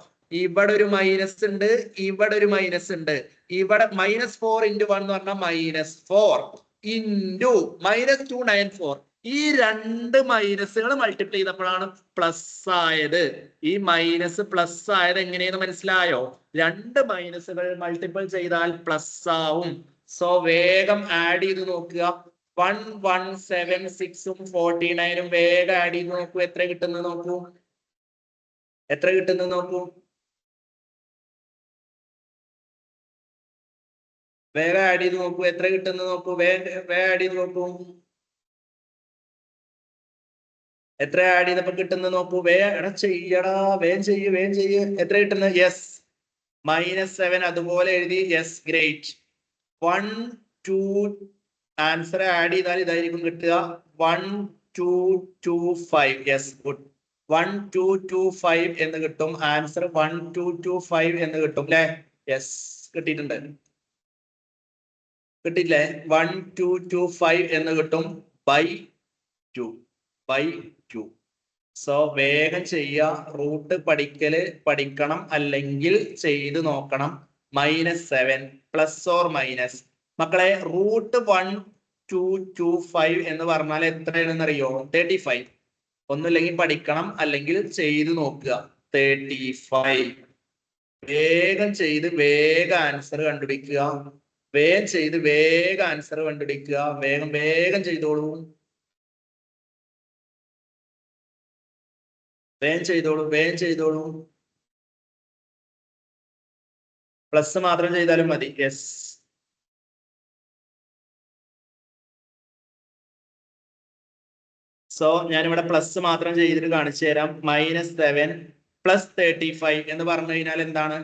ഇവിടെ ഒരു മൈനസ് ഉണ്ട്, ഇവിടെ ഒരു മൈനസ് ഉണ്ട്. ഇവിടെ -4 ഇൻറ്റു 1 എന്ന് പറഞ്ഞാൽ -4 ഇൻറ്റു -294. ഈ 2 മൈനസുകൾ മൾട്ടിപ്ലൈ ചെയ്തപ്പോഴാണ് പ്ലസ് ആയത്. ഈ മൈനസ് പ്ലസ് ആയത് എങ്ങനെയെന്ന് മനസ്സിലായോ? 2 മൈനസുകൾ മൾട്ടിപ്പിൾ ചെയ്താൽ പ്ലസ് ആവും. സോ വേഗം ആഡ് ചെയ്ത് നോക്കുക. 1176ഉം 49ഉം വേഗം ആഡ് ചെയ്ത് നോക്കൂ. എത്ര കിട്ടുന്നത് നോക്കൂ, എത്ര കിട്ടുന്നത് നോക്കൂ. വേഗം ആഡ് ചെയ്ത് നോക്കൂ. എത്ര കിട്ടുന്നത് നോക്കൂ. വേഗം ആഡ് ചെയ്ത് നോക്കൂ. എത്ര ആഡ് ചെയ്തപ്പോ കിട്ടുന്നത് നോക്കൂ. വേഗം ചെയ്യടാ, വേഗം ചെയ്യ്, വേഗം ചെയ്യ്. എത്ര കിട്ടുന്നത്? യെസ്, -7 അതുപോലെ എഴുതി. Yes, great. 1 2 ആൻസർ ആഡ് ചെയ്താൽ ഇതായിരിക്കും കിട്ടുക 1225. Yes, good. 1225 എന്ന് കിട്ടും. ആൻസർ 1225 എന്ന് കിട്ടും അല്ലെ? യെസ്, കിട്ടിയിട്ടുണ്ട്. കിട്ടില്ലേ? 1225 എന്ന് കിട്ടും ബൈ 2. സോ വേഗം ചെയ്യുക. റൂട്ട് പഠിക്കണം, അല്ലെങ്കിൽ ചെയ്ത് നോക്കണം. -7 പ്ലസ് ഓർ മൈനസ്. മക്കളെ റൂട്ട് 1225 എന്ന് പറഞ്ഞാൽ എത്രയാണെന്ന് അറിയോ? 35. ഒന്നുമില്ലെങ്കിൽ പഠിക്കണം, അല്ലെങ്കിൽ ചെയ്ത് നോക്കുക. 35. വേഗം ചെയ്ത് വേഗം ആൻസർ കണ്ടുപിടിക്കുക. വേഗം ചെയ്ത് വേഗം ആൻസർ കണ്ടുപിടിക്കുക. വേഗം വേഗം ചെയ്തോളൂ. വേഗം ചെയ്തോളൂ, വേഗം ചെയ്തോളൂ. പ്ലസ് മാത്രം ചെയ്താലും മതി. യെസ്. സോ ഞാനിവിടെ പ്ലസ് മാത്രം ചെയ്തിട്ട് കാണിച്ചു തരാം. -7 + 35 എന്ന് പറഞ്ഞു കഴിഞ്ഞാൽ എന്താണ്?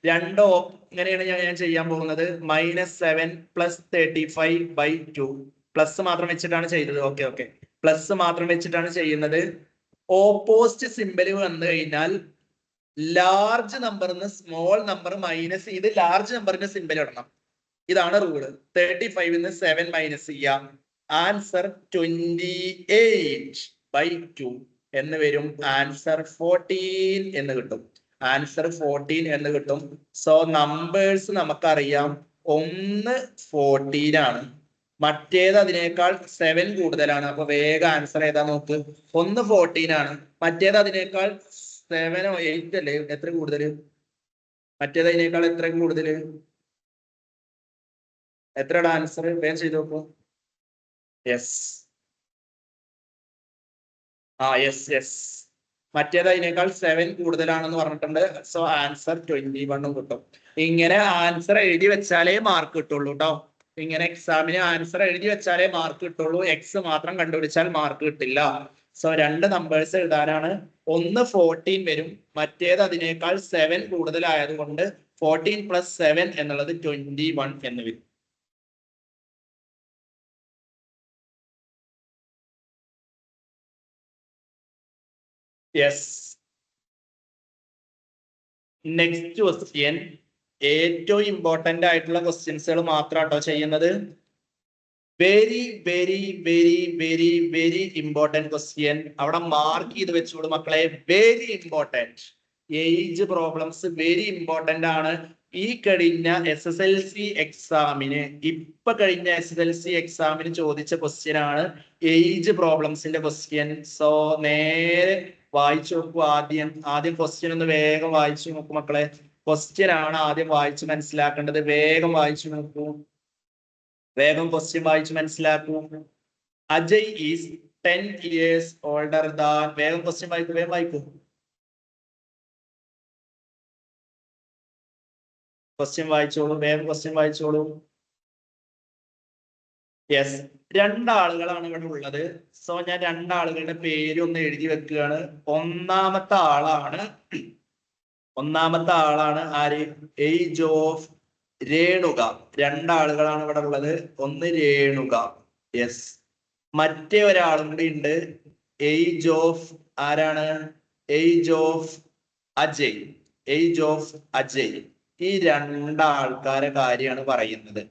രണ്ടോ ഇങ്ങനെയാണ് ഞാൻ ചെയ്യാൻ പോകുന്നത്. -7 + 35/2 പ്ലസ് മാത്രം വെച്ചിട്ടാണ് ചെയ്തത്. ഓക്കെ ഓക്കെ, പ്ലസ് മാത്രം വെച്ചിട്ടാണ് ചെയ്യുന്നത്. ഓപ്പോസിറ്റ് സിമ്പൽ വന്നു കഴിഞ്ഞാൽ ലാർജ് നമ്പറിന് സ്മോൾ നമ്പർ മൈനസ് ചെയ്ത് ലാർജ് നമ്പറിന്റെ സിമ്പൽ ഇടണം. ഇതാണ് റൂള്. 35ന്ന് 7 മൈനസ് ചെയ്യാം. ആൻസർ 28/2 എന്ന് വരും. ആൻസർ 14 എന്ന് കിട്ടും. ആൻസർ 14 എന്ന് കിട്ടും. സോ നമ്പേഴ്സ് നമുക്കറിയാം. ഒന്ന് 14 ആണ്, മറ്റേത് അതിനേക്കാൾ 7 കൂടുതലാണ്. അപ്പൊ വേഗം ആൻസർ ഏതാ നോക്ക്. ഒന്ന് 14 ആണ്, മറ്റേത് അതിനേക്കാൾ 7 8 അല്ലേ? എത്ര കൂടുതൽ? മറ്റേത് അതിനേക്കാൾ എത്ര കൂടുതൽ? എത്രയുടെ ആൻസർ? വേഗം ചെയ്ത് നോക്കൂ. യെസ്, യെസ് യെസ്, മറ്റേത് അതിനേക്കാൾ 7 കൂടുതലാണെന്ന് പറഞ്ഞിട്ടുണ്ട്. സോ ആൻസർ 21 കിട്ടും. ഇങ്ങനെ ആൻസർ എഴുതി വെച്ചാലേ മാർക്ക് കിട്ടുള്ളൂ കേട്ടോ. ഇങ്ങനെ എക്സാമിന് ആൻസർ എഴുതി വെച്ചാലേ മാർക്ക് കിട്ടുള്ളൂ. എക്സ് മാത്രം കണ്ടുപിടിച്ചാൽ മാർക്ക് കിട്ടില്ല. സോ രണ്ട് നമ്പേഴ്സ് എഴുതാനാണ്. ഒന്ന് 14 വരും, മറ്റേത് അതിനേക്കാൾ 7 കൂടുതലായതുകൊണ്ട് 14 + 7 എന്നുള്ളത് 21 എന്ന് വരും. യെസ്. നെക്സ്റ്റ് ക്വസ്റ്റ്യൻ ഏറ്റവും ഇമ്പോർട്ടന്റ് ആയിട്ടുള്ള ക്വസ്റ്റ്യൻസുകൾ മാത്രാട്ടോ ചെയ്യുന്നത്. Very very very very very important question. അവിടെ മാർക്ക് ചെയ്ത് വെച്ചോളൂ മക്കളെ. Very important. Age problems very important ആണ്. ഈ കഴിഞ്ഞ SSLC എക്സാമിന്, ഇപ്പൊ കഴിഞ്ഞ SSLC എക്സാമിന് ചോദിച്ച ക്വസ്റ്റ്യൻ ആണ് ഏജ് പ്രോബ്ലംസിന്റെ ക്വസ്റ്റ്യൻ. സോ നേരെ വായിച്ചു നോക്കൂ. ആദ്യം ക്വസ്റ്റ്യൻ ഒന്ന് വേഗം വായിച്ചു നോക്കൂ മക്കളെ. ക്വസ്റ്റ്യൻ ആണ് ആദ്യം വായിച്ച് മനസ്സിലാക്കേണ്ടത്. വേഗം വായിച്ചു നോക്കൂ. വേഗം ക്വസ്റ്റ്യൻ വായിച്ച് മനസ്സിലാക്കൂ. Ajay is 10 years older than. വേഗം ക്വസ്റ്റ്യൻ വായിക്കൂ, വേഗം വായിക്കൂ. ക്വസ്റ്റ്യൻ വായിച്ചോളൂ, വേഗം ക്വസ്റ്റ്യൻ വായിച്ചോളൂ. യെസ്, രണ്ടാളുകളാണ് ഇവിടെ ഉള്ളത്. സോ ഞാൻ രണ്ടാളുകളുടെ പേര് ഒന്ന് എഴുതി വെക്കുകയാണ്. ഒന്നാമത്തെ ആളാണ് ആര്? Age of Renuka. രണ്ടാളുകളാണ് ഇവിടെ ഉള്ളത്. ഒന്ന് രേണുക. യെസ്. മറ്റേ ഒരാളും കൂടി ഉണ്ട്. ഏജ് ഓഫ് ആരാണ്? Age of Ajay. Age of Ajay. ഈ രണ്ടാൾക്കാരെ കാര്യമാണ് പറയുന്നത്.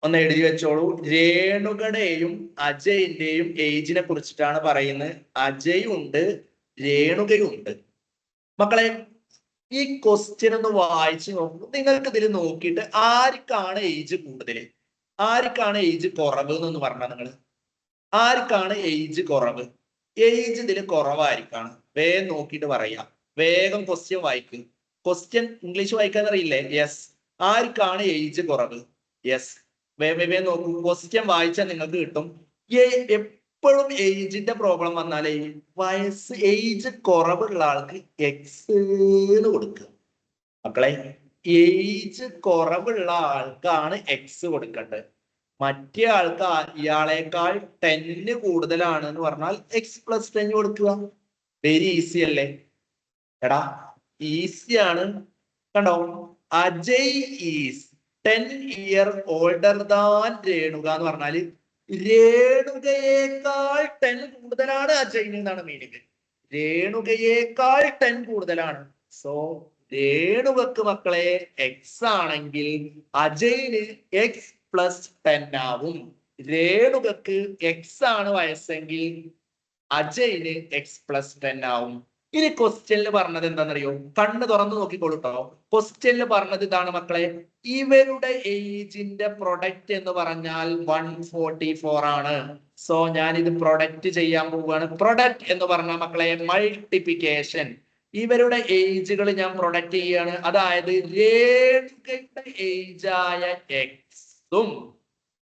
ഒന്ന് എഴുതി വെച്ചോളൂ. രേണുകയുടെയും അജയിന്റെയും ഏജിനെ കുറിച്ചിട്ടാണ് പറയുന്നത്. അജയ് ഉണ്ട്, രേണുകയുണ്ട്. മക്കളെ ഈ ക്വസ്റ്റ്യൻ ഒന്ന് വായിച്ചു നോക്കൂ. നിങ്ങൾക്ക് ഇതിൽ നോക്കിയിട്ട് ആർക്കാണ് ഏജ് കൂടുതൽ, ആർക്കാണ് ഏജ് കുറവ് എന്നൊന്ന് പറഞ്ഞാൽ നിങ്ങൾ. ആർക്കാണ് ഏജ് കുറവ്? ഏജ് ഇതിൽ കുറവായിരിക്കാണ്. വേഗം നോക്കിയിട്ട് പറയാം. വേഗം ക്വസ്റ്റ്യൻ വായിക്കും. ക്വസ്റ്റ്യൻ ഇംഗ്ലീഷ് വായിക്കാൻ അറിയില്ലേ? യെസ്. ആർക്കാണ് ഏജ് കുറവ്? യെസ്. വേഗം നോക്കൂ. ക്വസ്റ്റ്യൻ വായിച്ചാൽ നിങ്ങൾക്ക് കിട്ടും. എപ്പോഴും ഏജിന്റെ പ്രോബ്ലം വന്നാലേ വയസ്സ് ഏജ് കുറവുള്ള ആൾക്ക് എക്സ് എന്ന് കൊടുക്കുക. മക്കളെ ഏജ് കുറവുള്ള ആൾക്കാണ് എക്സ് കൊടുക്കേണ്ടത്. മറ്റേ ആൾക്ക് ഇയാളേക്കാൾ 10 കൂടുതലാണ് എന്ന് പറഞ്ഞാൽ x+10 കൊടുക്കുക. വെരി ഈസി അല്ലേ? എടാ ഈസിയാണ്. കണ്ടോ? Ajay is 10 years older than Renuka എന്ന് പറഞ്ഞാല് രേണുകയേക്കാൾ 10 കൂടുതലാണ് അജയിന് എന്നാണ് മീനിങ്. രേണുകയേക്കാൾ 10 കൂടുതലാണ്. സോ രേണുകക്ക് മക്കളെ എക്സ് ആണെങ്കിൽ അജയിന് x+10 ആവും. രേണുകക്ക് എക്സ് ആണ് വയസ്സെങ്കിൽ അജയിന് x+10 ആവും. ഇനി ക്വസ്റ്റ്യനിൽ പറഞ്ഞത് എന്താണെന്നറിയോ? കണ്ണ് തുറന്നു നോക്കിക്കോളൂട്ടോ. ക്വസ്റ്റ്യനിൽ പറഞ്ഞത് ഇതാണ് മക്കളെ. ഇവരുടെ ഏജിന്റെ പ്രൊഡക്റ്റ് എന്ന് പറഞ്ഞാൽ 144 ആണ്. സോ ഞാൻ ഇത് പ്രൊഡക്റ്റ് ചെയ്യാൻ പോവുകയാണ്. പ്രൊഡക്റ്റ് എന്ന് പറഞ്ഞാൽ മക്കളെ മൾട്ടിപ്ലിക്കേഷൻ. ഇവരുടെ ഏജുകൾ ഞാൻ പ്രൊഡക്റ്റ് ചെയ്യാണ്. അതായത് രേണുകയുടെ ഏജായ എക്സും,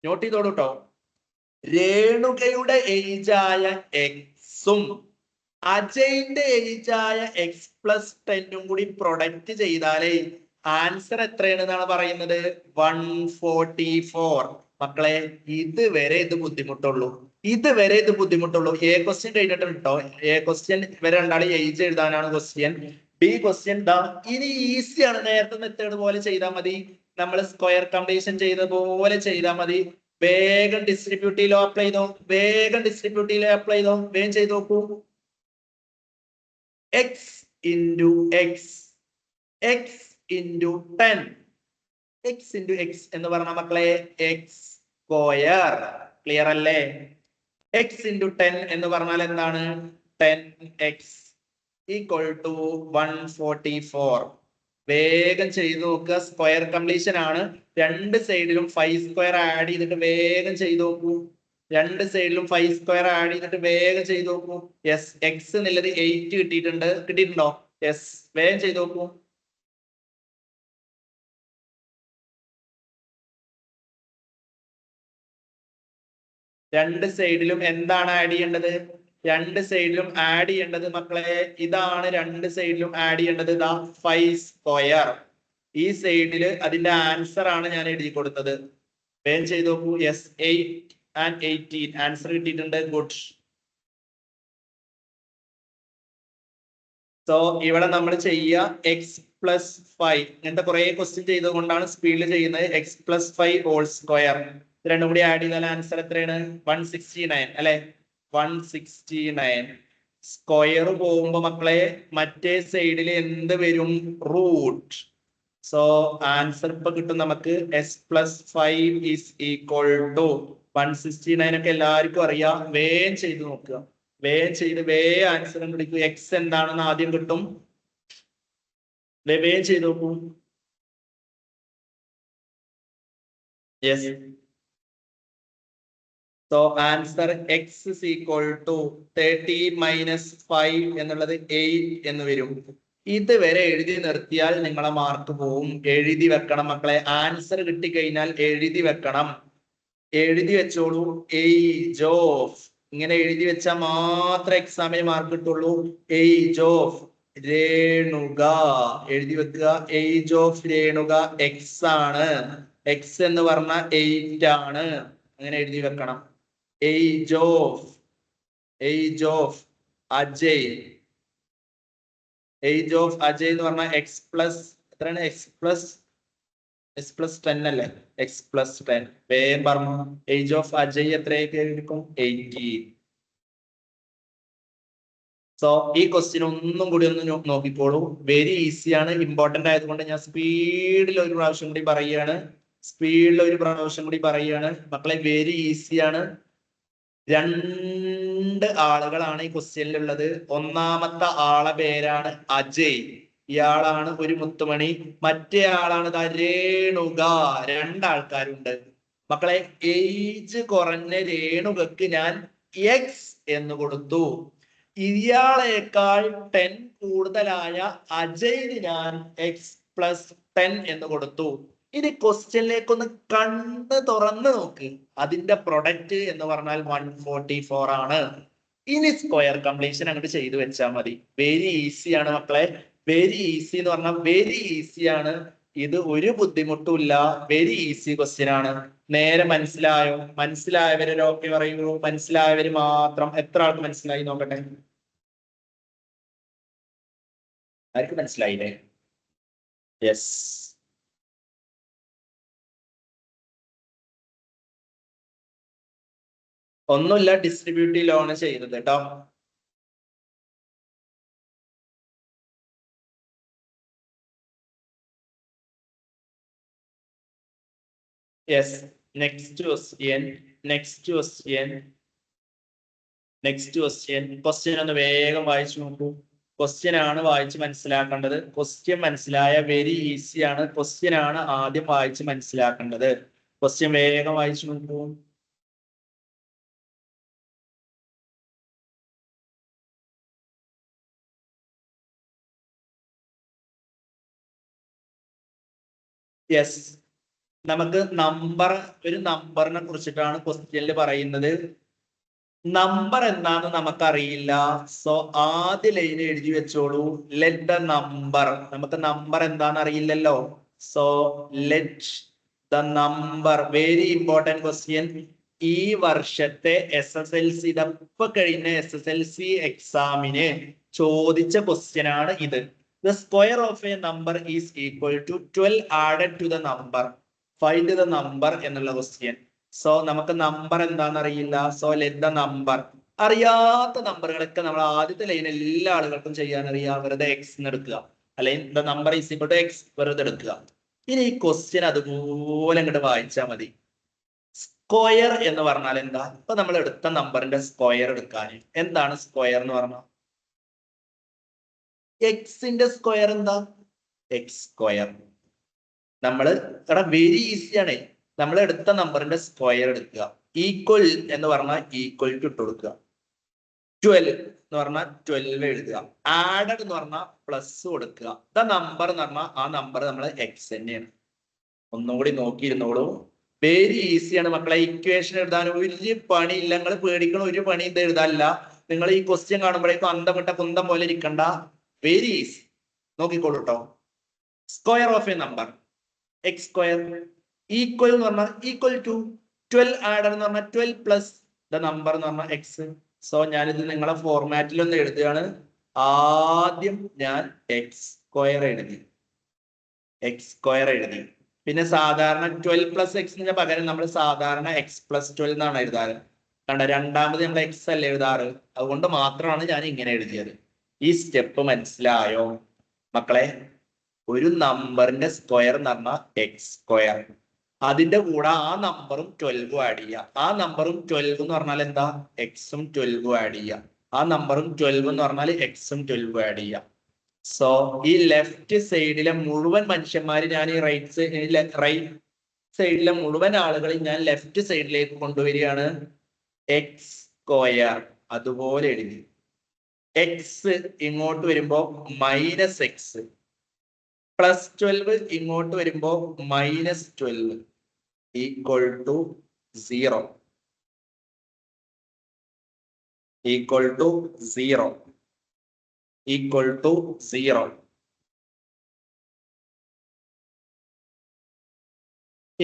നോട്ട് ചെയ്തോളൂ കേട്ടോ, രേണുകയുടെ ഏജായ എക്സും അജയിന്റെ ഏജായ x+10 കൂടി പ്രൊഡക്റ്റ് ചെയ്താലേ ആൻസർ എത്രയാണെന്നാണ് പറയുന്നത്? 144. മക്കളെ ഇതുവരെ ഇത് ബുദ്ധിമുട്ടുള്ളൂ, ഇതുവരെ ഇത് ബുദ്ധിമുട്ടുള്ളൂ. എ ക്വസ്റ്റ്യൻ കഴിഞ്ഞിട്ട് കേട്ടോ, എ ക്വസ്റ്റ്യൻ ഇവരെ രണ്ടാളും ഏജ് എഴുതാനാണ് ക്വസ്റ്റ്യൻ. ബി ക്വസ്റ്റ്യൻ ദാ ഇനി ഈസിയാണ്. നേരത്തെ മെത്തേഡ് പോലെ ചെയ്താൽ മതി, നമ്മൾ സ്ക്വയർ കംപ്ലീഷൻ ചെയ്ത പോലെ ചെയ്താൽ മതി. വേഗം ഡിസ്ട്രിബ്യൂട്ടീവ് ലോ അപ്ലൈ ചെയ്തോ, വേഗം ഡിസ്ട്രിബ്യൂട്ടീവ് ലോ അപ്ലൈ ചെയ്തോ, വേഗം ചെയ്ത് നോക്കൂ. x into x, x into 10, x into x എന്ന് പറഞ്ഞ മക്കളെ x സ്ക്വയർ. ക്ലിയർ അല്ലേ? x into 10 എന്ന് പറഞ്ഞാൽ എന്താണ്? 10x equal to 144. വേഗം ചെയ്തു നോക്കുക. സ്ക്വയർ കംപ്ലീഷൻ ആണ്. രണ്ട് സൈഡിലും 5 സ്ക്വയർ ആഡ് ചെയ്തിട്ട് വേഗം ചെയ്തു നോക്കൂ. രണ്ട് സൈഡിലും 5 സ്ക്വയർ ആഡ് ചെയ്തിട്ട് വേഗം ചെയ്ത് നോക്കൂ. യെസ്, എക്സ് എന്നുള്ളത് 8 കിട്ടിയിട്ടുണ്ട്. കിട്ടിയിട്ടുണ്ടോ? യെസ്, വേഗം ചെയ്ത് നോക്കൂ. രണ്ട് സൈഡിലും എന്താണ് ആഡ് ചെയ്യേണ്ടത്? രണ്ട് സൈഡിലും ആഡ് ചെയ്യേണ്ടത് മക്കളെ ഇതാണ്. രണ്ട് സൈഡിലും ആഡ് ചെയ്യേണ്ടത് ഇതാ 5 സ്ക്വയർ. ഈ സൈഡില് അതിന്റെ ആൻസർ ആണ് ഞാൻ എഴുതി കൊടുത്തത്. വേഗം ചെയ്ത് നോക്കൂ. യെസ്, 8 and 18 ആൻസർ കിട്ടിയിട്ടുണ്ട്. ഗുഡ്. സോ ഇവിടെ നമ്മൾ ചെയ്യുക x+5. ഇങ്ങനത്തെ കുറെ ക്വസ്റ്റ്യൻ ചെയ്തുകൊണ്ടാണ് സ്പീഡിൽ ചെയ്യുന്നത്. x+5 whole square. രണ്ടും കൂടി ആഡ് ചെയ്താൽ ആൻസർ എത്രയാണ്? 169 അല്ലെ? 169. സ്ക്വയർ പോകുമ്പോ മക്കളെ മറ്റേ സൈഡിൽ എന്ത് വരും? റൂട്ട്. സോ ആൻസർ ഇപ്പൊ കിട്ടും നമുക്ക് s+5 is equal to 169. ഒക്കെ എല്ലാവർക്കും അറിയാം. വേഗം ചെയ്ത് നോക്കുക, വേഗം ചെയ്ത് വേഗം ആൻസർ കണ്ടുപിടിക്കുക. എക്സ് എന്താണെന്ന് ആദ്യം കിട്ടും. വേഗം ചെയ്ത് നോക്കൂ. Yes, so answer x is equal to 30 - 5 എന്നുള്ളത് 8 എന്ന് വരും. ഇതുവരെ എഴുതി നിർത്തിയാൽ നിങ്ങളെ മാർക്ക് പോവും. എഴുതി വെക്കണം മക്കളെ. ആൻസർ കിട്ടിക്കഴിഞ്ഞാൽ എഴുതി വെക്കണം. എഴുതി വെച്ചോളൂ. ഏജ് ഓഫ് ഇങ്ങനെ എഴുതി വെച്ചാൽ മാത്രമേ എക്സാമിന് മാർക്ക് കിട്ടുള്ളൂ. ഏജ് ഓഫ് രേണുക എഴുതി വെക്കുക. ഏജ് ഓഫ് രേണുക എക്സ് ആണ്. എക്സ് എന്ന് പറഞ്ഞ 8 ആണ്. അങ്ങനെ എഴുതി വെക്കണം. Age of Ajay, age of Ajay എന്ന് പറഞ്ഞാൽ x+ എത്രയാണ്? x+10 അല്ലേ? x+10. വേഗം പറഞ്ഞു. ഏജ് ഓഫ് അജയ് എത്രയൊക്കെ എടുക്കും? 18. സോ ഈ ക്വസ്റ്റ്യൻ ഒന്നും കൂടി ഒന്ന് നോക്കിക്കോളൂ. വെരി ഈസിയാണ്. ഇമ്പോർട്ടന്റ് ആയതുകൊണ്ട് ഞാൻ സ്പീഡിൽ ഒരു പ്രാവശ്യം കൂടി പറയുകയാണ്. മക്കളെ വെരി ഈസിയാണ്. രണ്ട് ആളുകളാണ് ഈ ക്വസ്റ്റ്യനിലുള്ളത്. ഒന്നാമത്തെ ആളെ പേരാണ് അജയ്. ഇയാളാണ് ഒരു മുത്തുമണി. മറ്റേ ആളാണ് രേണുക. രണ്ടാൾക്കാരുണ്ട് മക്കളെ. ഏജ് കുറഞ്ഞ രേണുകക്ക് ഞാൻ എക്സ് എന്ന് കൊടുത്തു. ഇയാളേക്കാൾ 10 കൂടുതലായ അജയിന് ഞാൻ x+10 എന്ന് കൊടുത്തു. ഇനി ക്വസ്റ്റ്യനിലേക്ക് ഒന്ന് കണ്ണ് തുറന്ന് നോക്ക്. അതിന്റെ പ്രൊഡക്റ്റ് എന്ന് പറഞ്ഞാൽ 144 ആണ്. ഇനി സ്ക്വയർ കംപ്ലീഷൻ അങ്ങോട്ട് ചെയ്തു വെച്ചാൽ മതി. വെരി ഈസിയാണ് മക്കളെ. വെരി ഈസി എന്ന് പറഞ്ഞാൽ വെരി ഈസിയാണ്. ഇത് ഒരു ബുദ്ധിമുട്ടും ഇല്ല. വെരി ഈസി ക്വസ്റ്റ്യൻ ആണ്. നേരെ മനസ്സിലായോ? മനസ്സിലായവര് ഓക്കെ പറയുള്ളൂ. മനസ്സിലായവര് മാത്രം. എത്ര ആൾക്ക് മനസ്സിലായി നോക്കട്ടെ? ആർക്ക് മനസ്സിലായില്ലേ? യെസ്. ഒന്നുമില്ല, ഡിസ്ട്രിബ്യൂട്ടീവ് ലോൺ ചെയ്തത് കേട്ടോ. യെസ്, നെക്സ്റ്റ് ക്വസ്റ്റ്യൻ ഒന്ന് വേഗം വായിച്ചു നോക്കൂ. ക്വസ്റ്റ്യൻ ആണ് വായിച്ച് മനസ്സിലാക്കേണ്ടത്. ക്വസ്റ്റ്യൻ മനസ്സിലായ വെരി ഈസിയാണ്. ക്വസ്റ്റ്യൻ ആണ് ആദ്യം വായിച്ച് മനസ്സിലാക്കേണ്ടത്. ക്വസ്റ്റ്യൻ വേഗം വായിച്ചു നോക്കൂ. യെസ്, നമുക്ക് ഒരു നമ്പറിനെ കുറിച്ചിട്ടാണ് ക്വസ്റ്റ്യനിൽ പറയുന്നത്. നമ്പർ എന്താന്ന് നമുക്കറിയില്ല. സോ ആദ്യ ലൈൻ എഴുതി വെച്ചോളൂ, ലെറ്റ് ദ നമ്പർ. നമുക്ക് നമ്പർ എന്താന്ന് അറിയില്ലല്ലോ. So let the number, very important question. ഈ വർഷത്തെ SSLC, ഇപ്പൊ കഴിഞ്ഞ SSLC എക്സാമിന് ചോദിച്ച ക്വസ്റ്റ്യൻ ആണ് ഇത്. The square of a number is equal to 12 added to the number. Find the number എന്നുള്ള ക്വസ്റ്റ്യൻ. സോ നമുക്ക് നമ്പർ എന്താണെന്ന് അറിയില്ല. So let the number. അറിയാത്ത നമ്പറുകളൊക്കെ നമ്മൾ ആദ്യത്തെ ലൈൻ എല്ലാ ആളുകൾക്കും ചെയ്യാൻ അറിയാം. വെറുതെ എക്സ് എന്ന് എടുക്കുക, അല്ലെങ്കിൽ the number is equal to x വെറുതെ എടുക്കുക. ഇനി ഈ ക്വസ്റ്റ്യൻ അതുപോലെ അങ്ങോട്ട് വായിച്ചാൽ മതി. സ്ക്വയർ എന്ന് പറഞ്ഞാൽ എന്താ? ഇപ്പൊ നമ്മൾ എടുത്ത നമ്പറിന്റെ സ്ക്വയർ എടുക്കാൻ എന്താണ് സ്ക്വയർ എന്ന് പറഞ്ഞാൽ? എക്സിന്റെ സ്ക്വയർ എന്താ? X square. നമ്മള് വെരി ഈസിയാണ്. നമ്മൾ എടുത്ത നമ്പറിന്റെ സ്ക്വയർ എടുക്കുക. ഈക്വൽ എന്ന് പറഞ്ഞാൽ ഈക്വൽ ടു ഇട്ട് കൊടുക്കുക. 12 എന്ന് പറഞ്ഞാൽ 12 എഴുതുക. ആഡഡ് എന്ന് പറഞ്ഞാൽ പ്ലസ് കൊടുക്കുക. ദ നമ്പർ എന്ന് പറഞ്ഞാൽ ആ നമ്പർ നമ്മൾ എക്സ് തന്നെയാണ്. ഒന്നുകൂടി നോക്കിയിരുന്നോളൂ. വെരി ഈസിയാണ് മക്കളെ. ഇക്വേഷൻ എഴുതാൻ വലിയ പണിയില്ല. നിങ്ങൾ പേടിക്കണ ഒരു പണി ഇത് എഴുതാനില്ല. നിങ്ങൾ ഈ ക്വസ്റ്റ്യൻ കാണുമ്പോഴേക്കും അന്തം വിട്ട കുന്തം പോലെ ഇരിക്കണ്ട. Very easy. നോക്കിക്കോളൂ കേട്ടോ. Square of a number x square. Equal എന്ന് പറഞ്ഞാൽ ഈക്വൽ ടു 12 ആഡഡ് എന്ന് പറഞ്ഞാൽ 12 പ്ലസ് ദ നമ്പർ എന്ന് പറഞ്ഞാൽ എക്സ്. സോ ഞാനിത് നിങ്ങളെ ഫോർമാറ്റിൽ ഒന്ന് എഴുതുകയാണ്. ആദ്യം ഞാൻ എക്സ് സ്ക്വയർ എഴുതി, എക്സ് സ്ക്വയർ എഴുതി. പിന്നെ സാധാരണ 12 പ്ലസ് എക്സിന് പകരം നമ്മൾ സാധാരണ എക്സ് പ്ലസ് 12 എന്നാണ് എഴുതാറ്. കണ്ട, രണ്ടാമത് നമ്മൾ എക്സ് അല്ല എഴുതാറ്. അതുകൊണ്ട് മാത്രമാണ് ഞാൻ ഇങ്ങനെ എഴുതിയത്. ഈ സ്റ്റെപ്പ് മനസ്സിലായോ മക്കളെ? ഒരു നമ്പറിന്റെ സ്ക്വയർ എന്ന് പറഞ്ഞാൽ എക്സ് സ്ക്വയർ. അതിന്റെ കൂടെ ആ നമ്പറും 12 ആഡ് ചെയ്യുക. ആ നമ്പറും 12 എന്ന് പറഞ്ഞാൽ എന്താ? എക്സും 12 ആഡ് ചെയ്യുക. ആ നമ്പറും 12 എന്ന് പറഞ്ഞാൽ എക്സും 12 ആഡ് ചെയ്യുക. സോ ഈ ലെഫ്റ്റ് സൈഡിലെ മുഴുവൻ മനുഷ്യന്മാര് ഞാൻ ഈ റൈറ്റ് സൈഡിലെ മുഴുവൻ ആളുകളെയും ഞാൻ ലെഫ്റ്റ് സൈഡിലേക്ക് കൊണ്ടുവരികയാണ്. എക്സ് സ്ക്വയർ അതുപോലെ എഴുതി. എക്സ് ഇങ്ങോട്ട് വരുമ്പോ മൈനസ് എക്സ്, പ്ലസ് 12 ഇങ്ങോട്ട് വരുമ്പോ minus 12 equal to 0, equal to 0, equal to 0.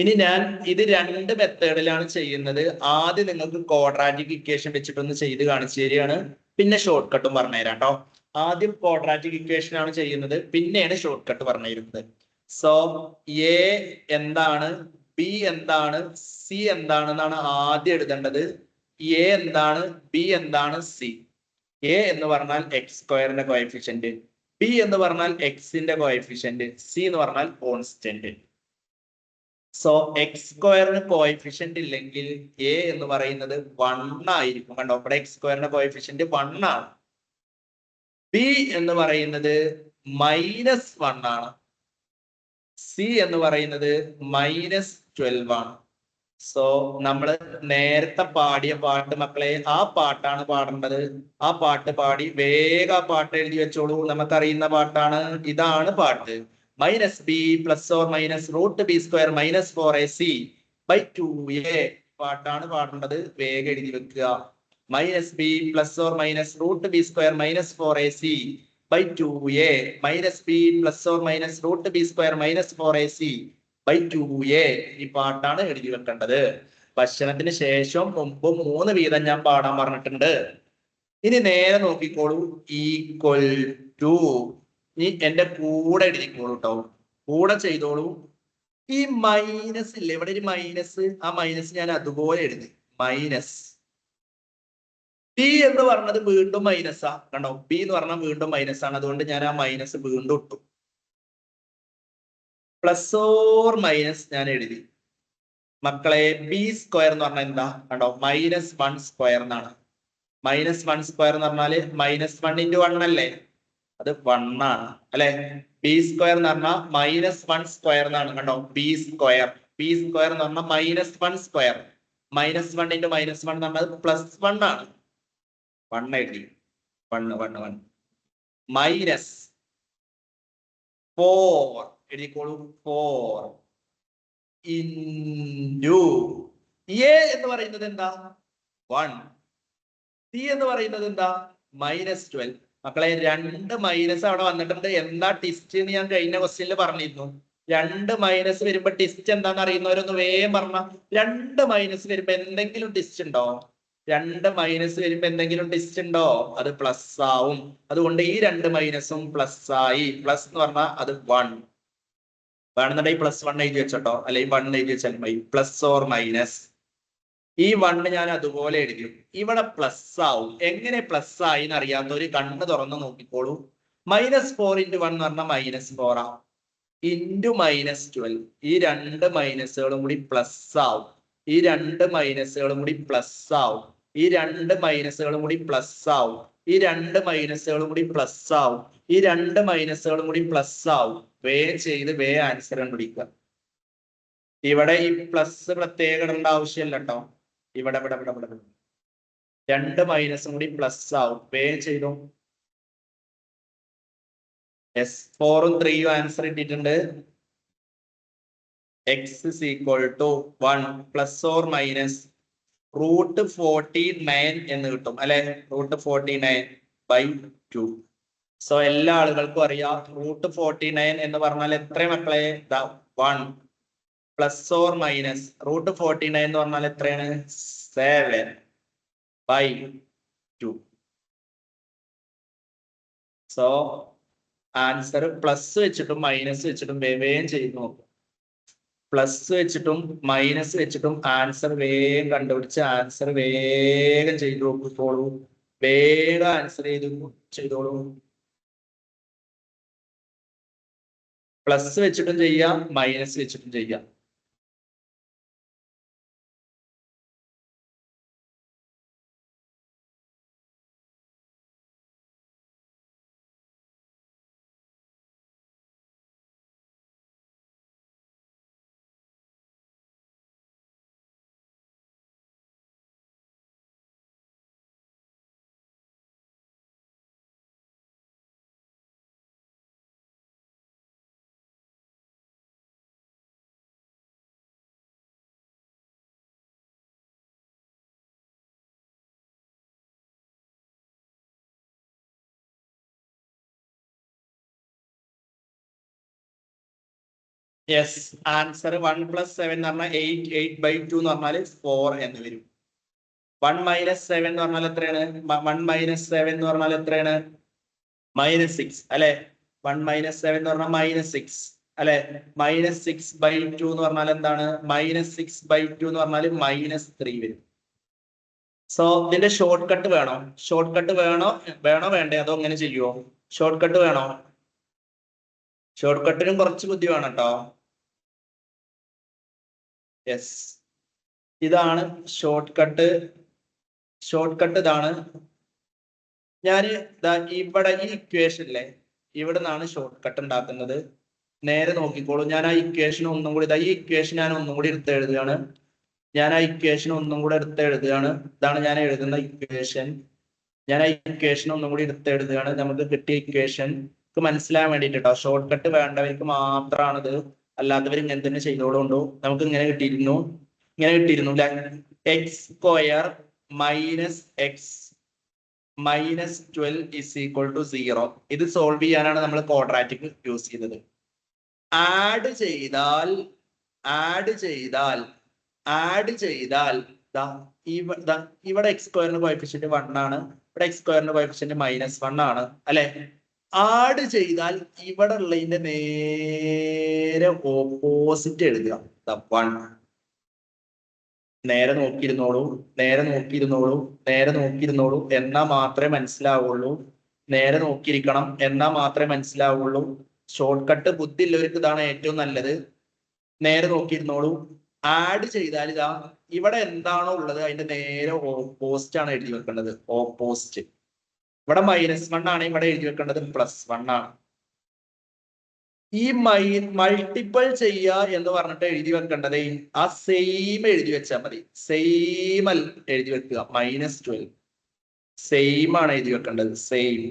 ഇനി ഞാൻ ഇത് രണ്ട് മെത്തേഡിലാണ് ചെയ്യുന്നത്. ആദ്യം നിങ്ങൾക്ക് ക്വാഡ്രാറ്റിക് ഇക്വേഷൻ വെച്ചിട്ടൊന്ന് ചെയ്ത് കാണിച്ചു തരികയാണ്. പിന്നെ ഷോർട്ട് കട്ടും പറഞ്ഞുതരാം കേട്ടോ. ആദ്യം ക്വാഡ്രാറ്റിക് ഇക്വേഷൻ ആണ് ചെയ്യുന്നത്, പിന്നെയാണ് ഷോർട്ട് കട്ട് പറഞ്ഞു തരുന്നത്. സോ എ എന്താണ്, ബി എന്താണ്, സി എന്താണെന്നാണ് ആദ്യം എഴുതേണ്ടത്. എ എന്താണ്, ബി എന്താണ്, സി. എ എന്ന് പറഞ്ഞാൽ എക്സ് സ്ക്വയറിന്റെ കോഎഫിഷ്യന്റ്, ബി എന്ന് പറഞ്ഞാൽ എക്സിന്റെ കോഎഫിഷ്യന്റ്, സി എന്ന് പറഞ്ഞാൽ കോൺസ്റ്റന്റ്. സോ എക്സ് സ്ക്വയറിന് കോഎഫിഷ്യന്റ് ഇല്ലെങ്കിൽ എ എന്ന് പറയുന്നത് 1 ആയിരിക്കും. കണ്ടോ, ഇവിടെ എക്സ് സ്ക്വയറിന്റെ കോഎഫിഷ്യന്റ് 1 ആണ്. ബി എന്ന് പറയുന്നത് -1 ആണ്. സി എന്ന് പറയുന്നത് -12 ആണ്. സോ നമ്മൾ നേരത്തെ പാടിയ പാട്ട് മക്കളെ, ആ പാട്ടാണ് പാടേണ്ടത്. ആ പാട്ട് പാടി വേഗം ആ പാട്ട് എഴുതി വെച്ചോളൂ. നമുക്കറിയുന്ന പാട്ടാണ്. ഇതാണ് പാട്ട്. -b ± √b² -4ac/2a പാട്ടാണ് പാടേണ്ടത്. വേഗം എഴുതി വെക്കുക. -b ± √b² -4ac/2a -b ± √b² -4ac/2a. ഈ പാട്ടാണ് എഴുതി വെക്കേണ്ടത്. ഭക്ഷണത്തിന് ശേഷം മുമ്പും 3 വീതം ഞാൻ പാടാൻ പറഞ്ഞിട്ടുണ്ട്. ഇനി നേരെ നോക്കിക്കോളൂ. ഈക്വൽ ടു, ഇനി എന്റെ കൂടെ എഴുതിക്കോളൂ കേട്ടോ. കൂടെ ചെയ്തോളൂ. ഈ മൈനസ് ഇല്ലേ, ഇവിടെ ഒരു മൈനസ്, ആ മൈനസ് ഞാൻ അതുപോലെ എഴുതി. മൈനസ് ബി എന്ന് പറഞ്ഞത് വീണ്ടും മൈനസാ. കണ്ടോ, ബി എന്ന് പറഞ്ഞാൽ വീണ്ടും മൈനസ് ആണ്. അതുകൊണ്ട് ഞാൻ ആ മൈനസ് വീണ്ടും ഇട്ടു. പ്ലസ് ഓർ മൈനസ് ഞാൻ എഴുതി. മക്കളെ ബി സ്ക്വയർ എന്ന് പറഞ്ഞാൽ എന്താ? കണ്ടോ, -1² എന്നാണ്. -1² എന്ന് പറഞ്ഞാല് -1 × 1 അല്ലേ? അത് 1 ആണ് അല്ലെ? ബി സ്ക്വയർ എന്ന് പറഞ്ഞാൽ -1² എന്നാണ്. കണ്ടോ, ബി സ്ക്വയർ എന്ന് പറഞ്ഞാൽ -1². -1 × -1 എന്ന് പറഞ്ഞാൽ +1 ആണ്. 1 എഴുതി. 1 -4 എഴുതിക്കോളൂ. 4 ഇൻറ്റു എ എന്ന് പറയുന്നത് എന്താ 1, സി എന്ന് പറയുന്നത് എന്താ -12. മക്കളെ 2 മൈനസ് അവിടെ വന്നിട്ടുണ്ട്. എന്താ ടിസ്റ്റ് എന്ന് ഞാൻ കഴിഞ്ഞ ക്വസ്റ്റ്യനിൽ പറഞ്ഞിരുന്നു. 2 മൈനസ് വരുമ്പോ ടിസ്റ്റ് എന്താന്ന് അറിയുന്നവരൊന്ന് വേഗം പറഞ്ഞ. 2 മൈനസ് വരുമ്പോ എന്തെങ്കിലും ടിസ്റ്റ് ഉണ്ടോ? 2 മൈനസ് വരുമ്പോ എന്തെങ്കിലും ടിസ്റ്റ് ഉണ്ടോ? അത് പ്ലസ് ആവും. അതുകൊണ്ട് ഈ 2 മൈനസും പ്ലസ് ആയി. പ്ലസ് എന്ന് പറഞ്ഞാൽ അത് 1 വേണമെന്നുണ്ടെങ്കിൽ +1 എഴുതി വെച്ചോട്ടോ, അല്ലെങ്കിൽ 1 എഴുതി വെച്ചാൽ മതി. പ്ലസ് ഓർ മൈനസ് ഈ 1 ഞാൻ അതുപോലെ എഴുതി. ഇവിടെ പ്ലസ് ആവും. എങ്ങനെ പ്ലസ് ആയി എന്ന് അറിയാത്തവര് കണ്ണ് തുറന്ന് നോക്കിക്കോളൂ. -4 × 1 എന്ന് പറഞ്ഞാൽ -4 ആ. ഇൻറ്റു -12 ഈ 2 മൈനസുകളും കൂടി പ്ലസ് ആവും. ഈ 2 മൈനസുകളും കൂടി പ്ലസ് ആവും. ഈ 2 മൈനസുകളും കൂടി പ്ലസ് ആവും. ഈ 2 മൈനസുകളും കൂടി പ്ലസ് ആവും. ഈ 2 മൈനസുകളും കൂടി പ്ലസ് ആവും. ചെയ്ത് ആൻസർ കണ്ടുപിടിക്കുക. ഇവിടെ ഈ പ്ലസ് പ്രത്യേകം ഇടേണ്ട ആവശ്യമില്ല കേട്ടോ. ഇവിടെ 2 മൈനസും കൂടി പ്ലസ് ആവും. ചെയ്തു. 4 ഉം 3 ഉം ആൻസർ ഇട്ടിട്ടുണ്ട്. x is equal to 1 plus or minus √49 എന്ന് കിട്ടും അല്ലെ. √49/2. സോ എല്ലാ ആളുകൾക്കും അറിയാം √49 എന്ന് പറഞ്ഞാൽ എത്ര മക്കളെ? 1 പ്ലസ് ഓർ മൈനസ് √49 എന്ന് പറഞ്ഞാൽ എത്രയാണ്? 7/2. സോ ആൻസർ പ്ലസ് വെച്ചിട്ടും മൈനസ് വെച്ചിട്ടും വേഗം ചെയ്ത് നോക്കും. പ്ലസ് വെച്ചിട്ടും മൈനസ് വെച്ചിട്ടും ആൻസർ വേഗം കണ്ടുപിടിച്ച് ആൻസർ വേഗം ചെയ്തു നോക്കിക്കോളൂ. വേഗം ആൻസർ ചെയ്തോളൂ. പ്ലസ് വെച്ചിട്ടും ചെയ്യാം, മൈനസ് വെച്ചിട്ടും ചെയ്യാം. യെസ്, ആൻസർ 1 + 7 എന്ന് പറഞ്ഞാൽ 8. 8/2 എന്ന് പറഞ്ഞാൽ 4 എന്ന് വരും. 1 - 7 എന്ന് പറഞ്ഞാൽ എത്രയാണ്? 1 - 7 എന്ന് പറഞ്ഞാൽ എത്രയാണ്? -6 അല്ലെ. 1 - 7 എന്ന് പറഞ്ഞാൽ -6 അല്ലെ. -6/2 എന്ന് പറഞ്ഞാൽ എന്താണ്? -6/2 എന്ന് പറഞ്ഞാൽ -3 വരും. സോ ഇതിന്റെ ഷോർട്ട് കട്ട് വേണോ? ഷോർട്ട് കട്ട് വേണോ വേണ്ടേ? അതോ അങ്ങനെ ചെയ്യുവോ? ഷോർട്ട് കട്ട് വേണോ? ഷോർട്ട് കട്ടിനും കുറച്ച് ബുദ്ധി വേണം കേട്ടോ. യെസ്, ഇതാണ് ഷോർട്ട് കട്ട്. ഷോർട്ട് കട്ട് ഇതാണ്. ഞാൻ ഇവിടെ ഈ ഇക്വേഷനിലെ ഇവിടെ നിന്നാണ് ഷോർട്ട് കട്ട് ഉണ്ടാക്കുന്നത്. നേരെ നോക്കിക്കോളൂ. ഞാൻ ആ ഇക്വേഷൻ ഒന്നും കൂടി ഈ ഇക്വേഷൻ ഞാൻ ഒന്നും കൂടി എടുത്ത് എഴുതുകയാണ്. ഇതാണ് ഞാൻ എഴുതുന്ന ഇക്വേഷൻ. ഞാൻ ആ ഇക്വേഷൻ ഒന്നും കൂടി എടുത്ത് എഴുതുകയാണ്. നമുക്ക് കിട്ടിയ ഇക്വേഷൻ മനസ്സിലാൻ വേണ്ടിട്ട് കേട്ടോ. ഷോർട്ട് കട്ട് വേണ്ടവർക്ക് മാത്രമാണിത്, അല്ലാത്തവർ ഇങ്ങനെ തന്നെ ചെയ്തോളുണ്ടോ. നമുക്ക് ഇങ്ങനെ കിട്ടിയിരുന്നു അല്ലെ. x² - x -12 = 0. ഇത് സോൾവ് ചെയ്യാനാണ് നമ്മൾ ക്വാഡ്രാറ്റിക് യൂസ് ചെയ്തത്. ആഡ് ചെയ്താൽ ഇവിടെ x² കോഎഫിഷ്യന്റ് 1 ആണ്. ഇവിടെ x² കോഎഫിഷ്യന്റ് -1 ആണ് അല്ലെ. ആഡ് ചെയ്താൽ ഇവിടെ ഉള്ളതിന്റെ നേരെ ഓപ്പോസിറ്റ് എഴുതുക. 1. നേരെ നോക്കിയിരുന്നോളൂ എന്നാ മാത്രമേ മനസ്സിലാവുള്ളൂ. നേരെ നോക്കിയിരിക്കണം എന്നാ മാത്രമേ മനസ്സിലാവുള്ളൂ. ഷോർട്ട് കട്ട് ബുദ്ധി ഉള്ളവർക്ക് ഇതാണ് ഏറ്റവും നല്ലത്. നേരെ നോക്കിയിരുന്നോളൂ. ആഡ് ചെയ്താൽ ഇവിടെ എന്താണോ ഉള്ളത് അതിന്റെ നേരെ ഓപ്പോസിറ്റ് ആണ് എഴുതി വെക്കേണ്ടത്. ഓപ്പോസിറ്റ്. ഇവിടെ -1 ആണ്, ഇവിടെ എഴുതി വെക്കേണ്ടത് +1 ആണ്. ഈ മൾട്ടിപ്പിൾ ചെയ്യുക എന്ന് പറഞ്ഞിട്ട് എഴുതി വെക്കേണ്ടത് ആ സെയിം എഴുതി വെച്ചാൽ മതി. സെയിം എഴുതി വെക്കുക. -12 സെയിം ആണ് എഴുതി വെക്കേണ്ടത്. സെയിം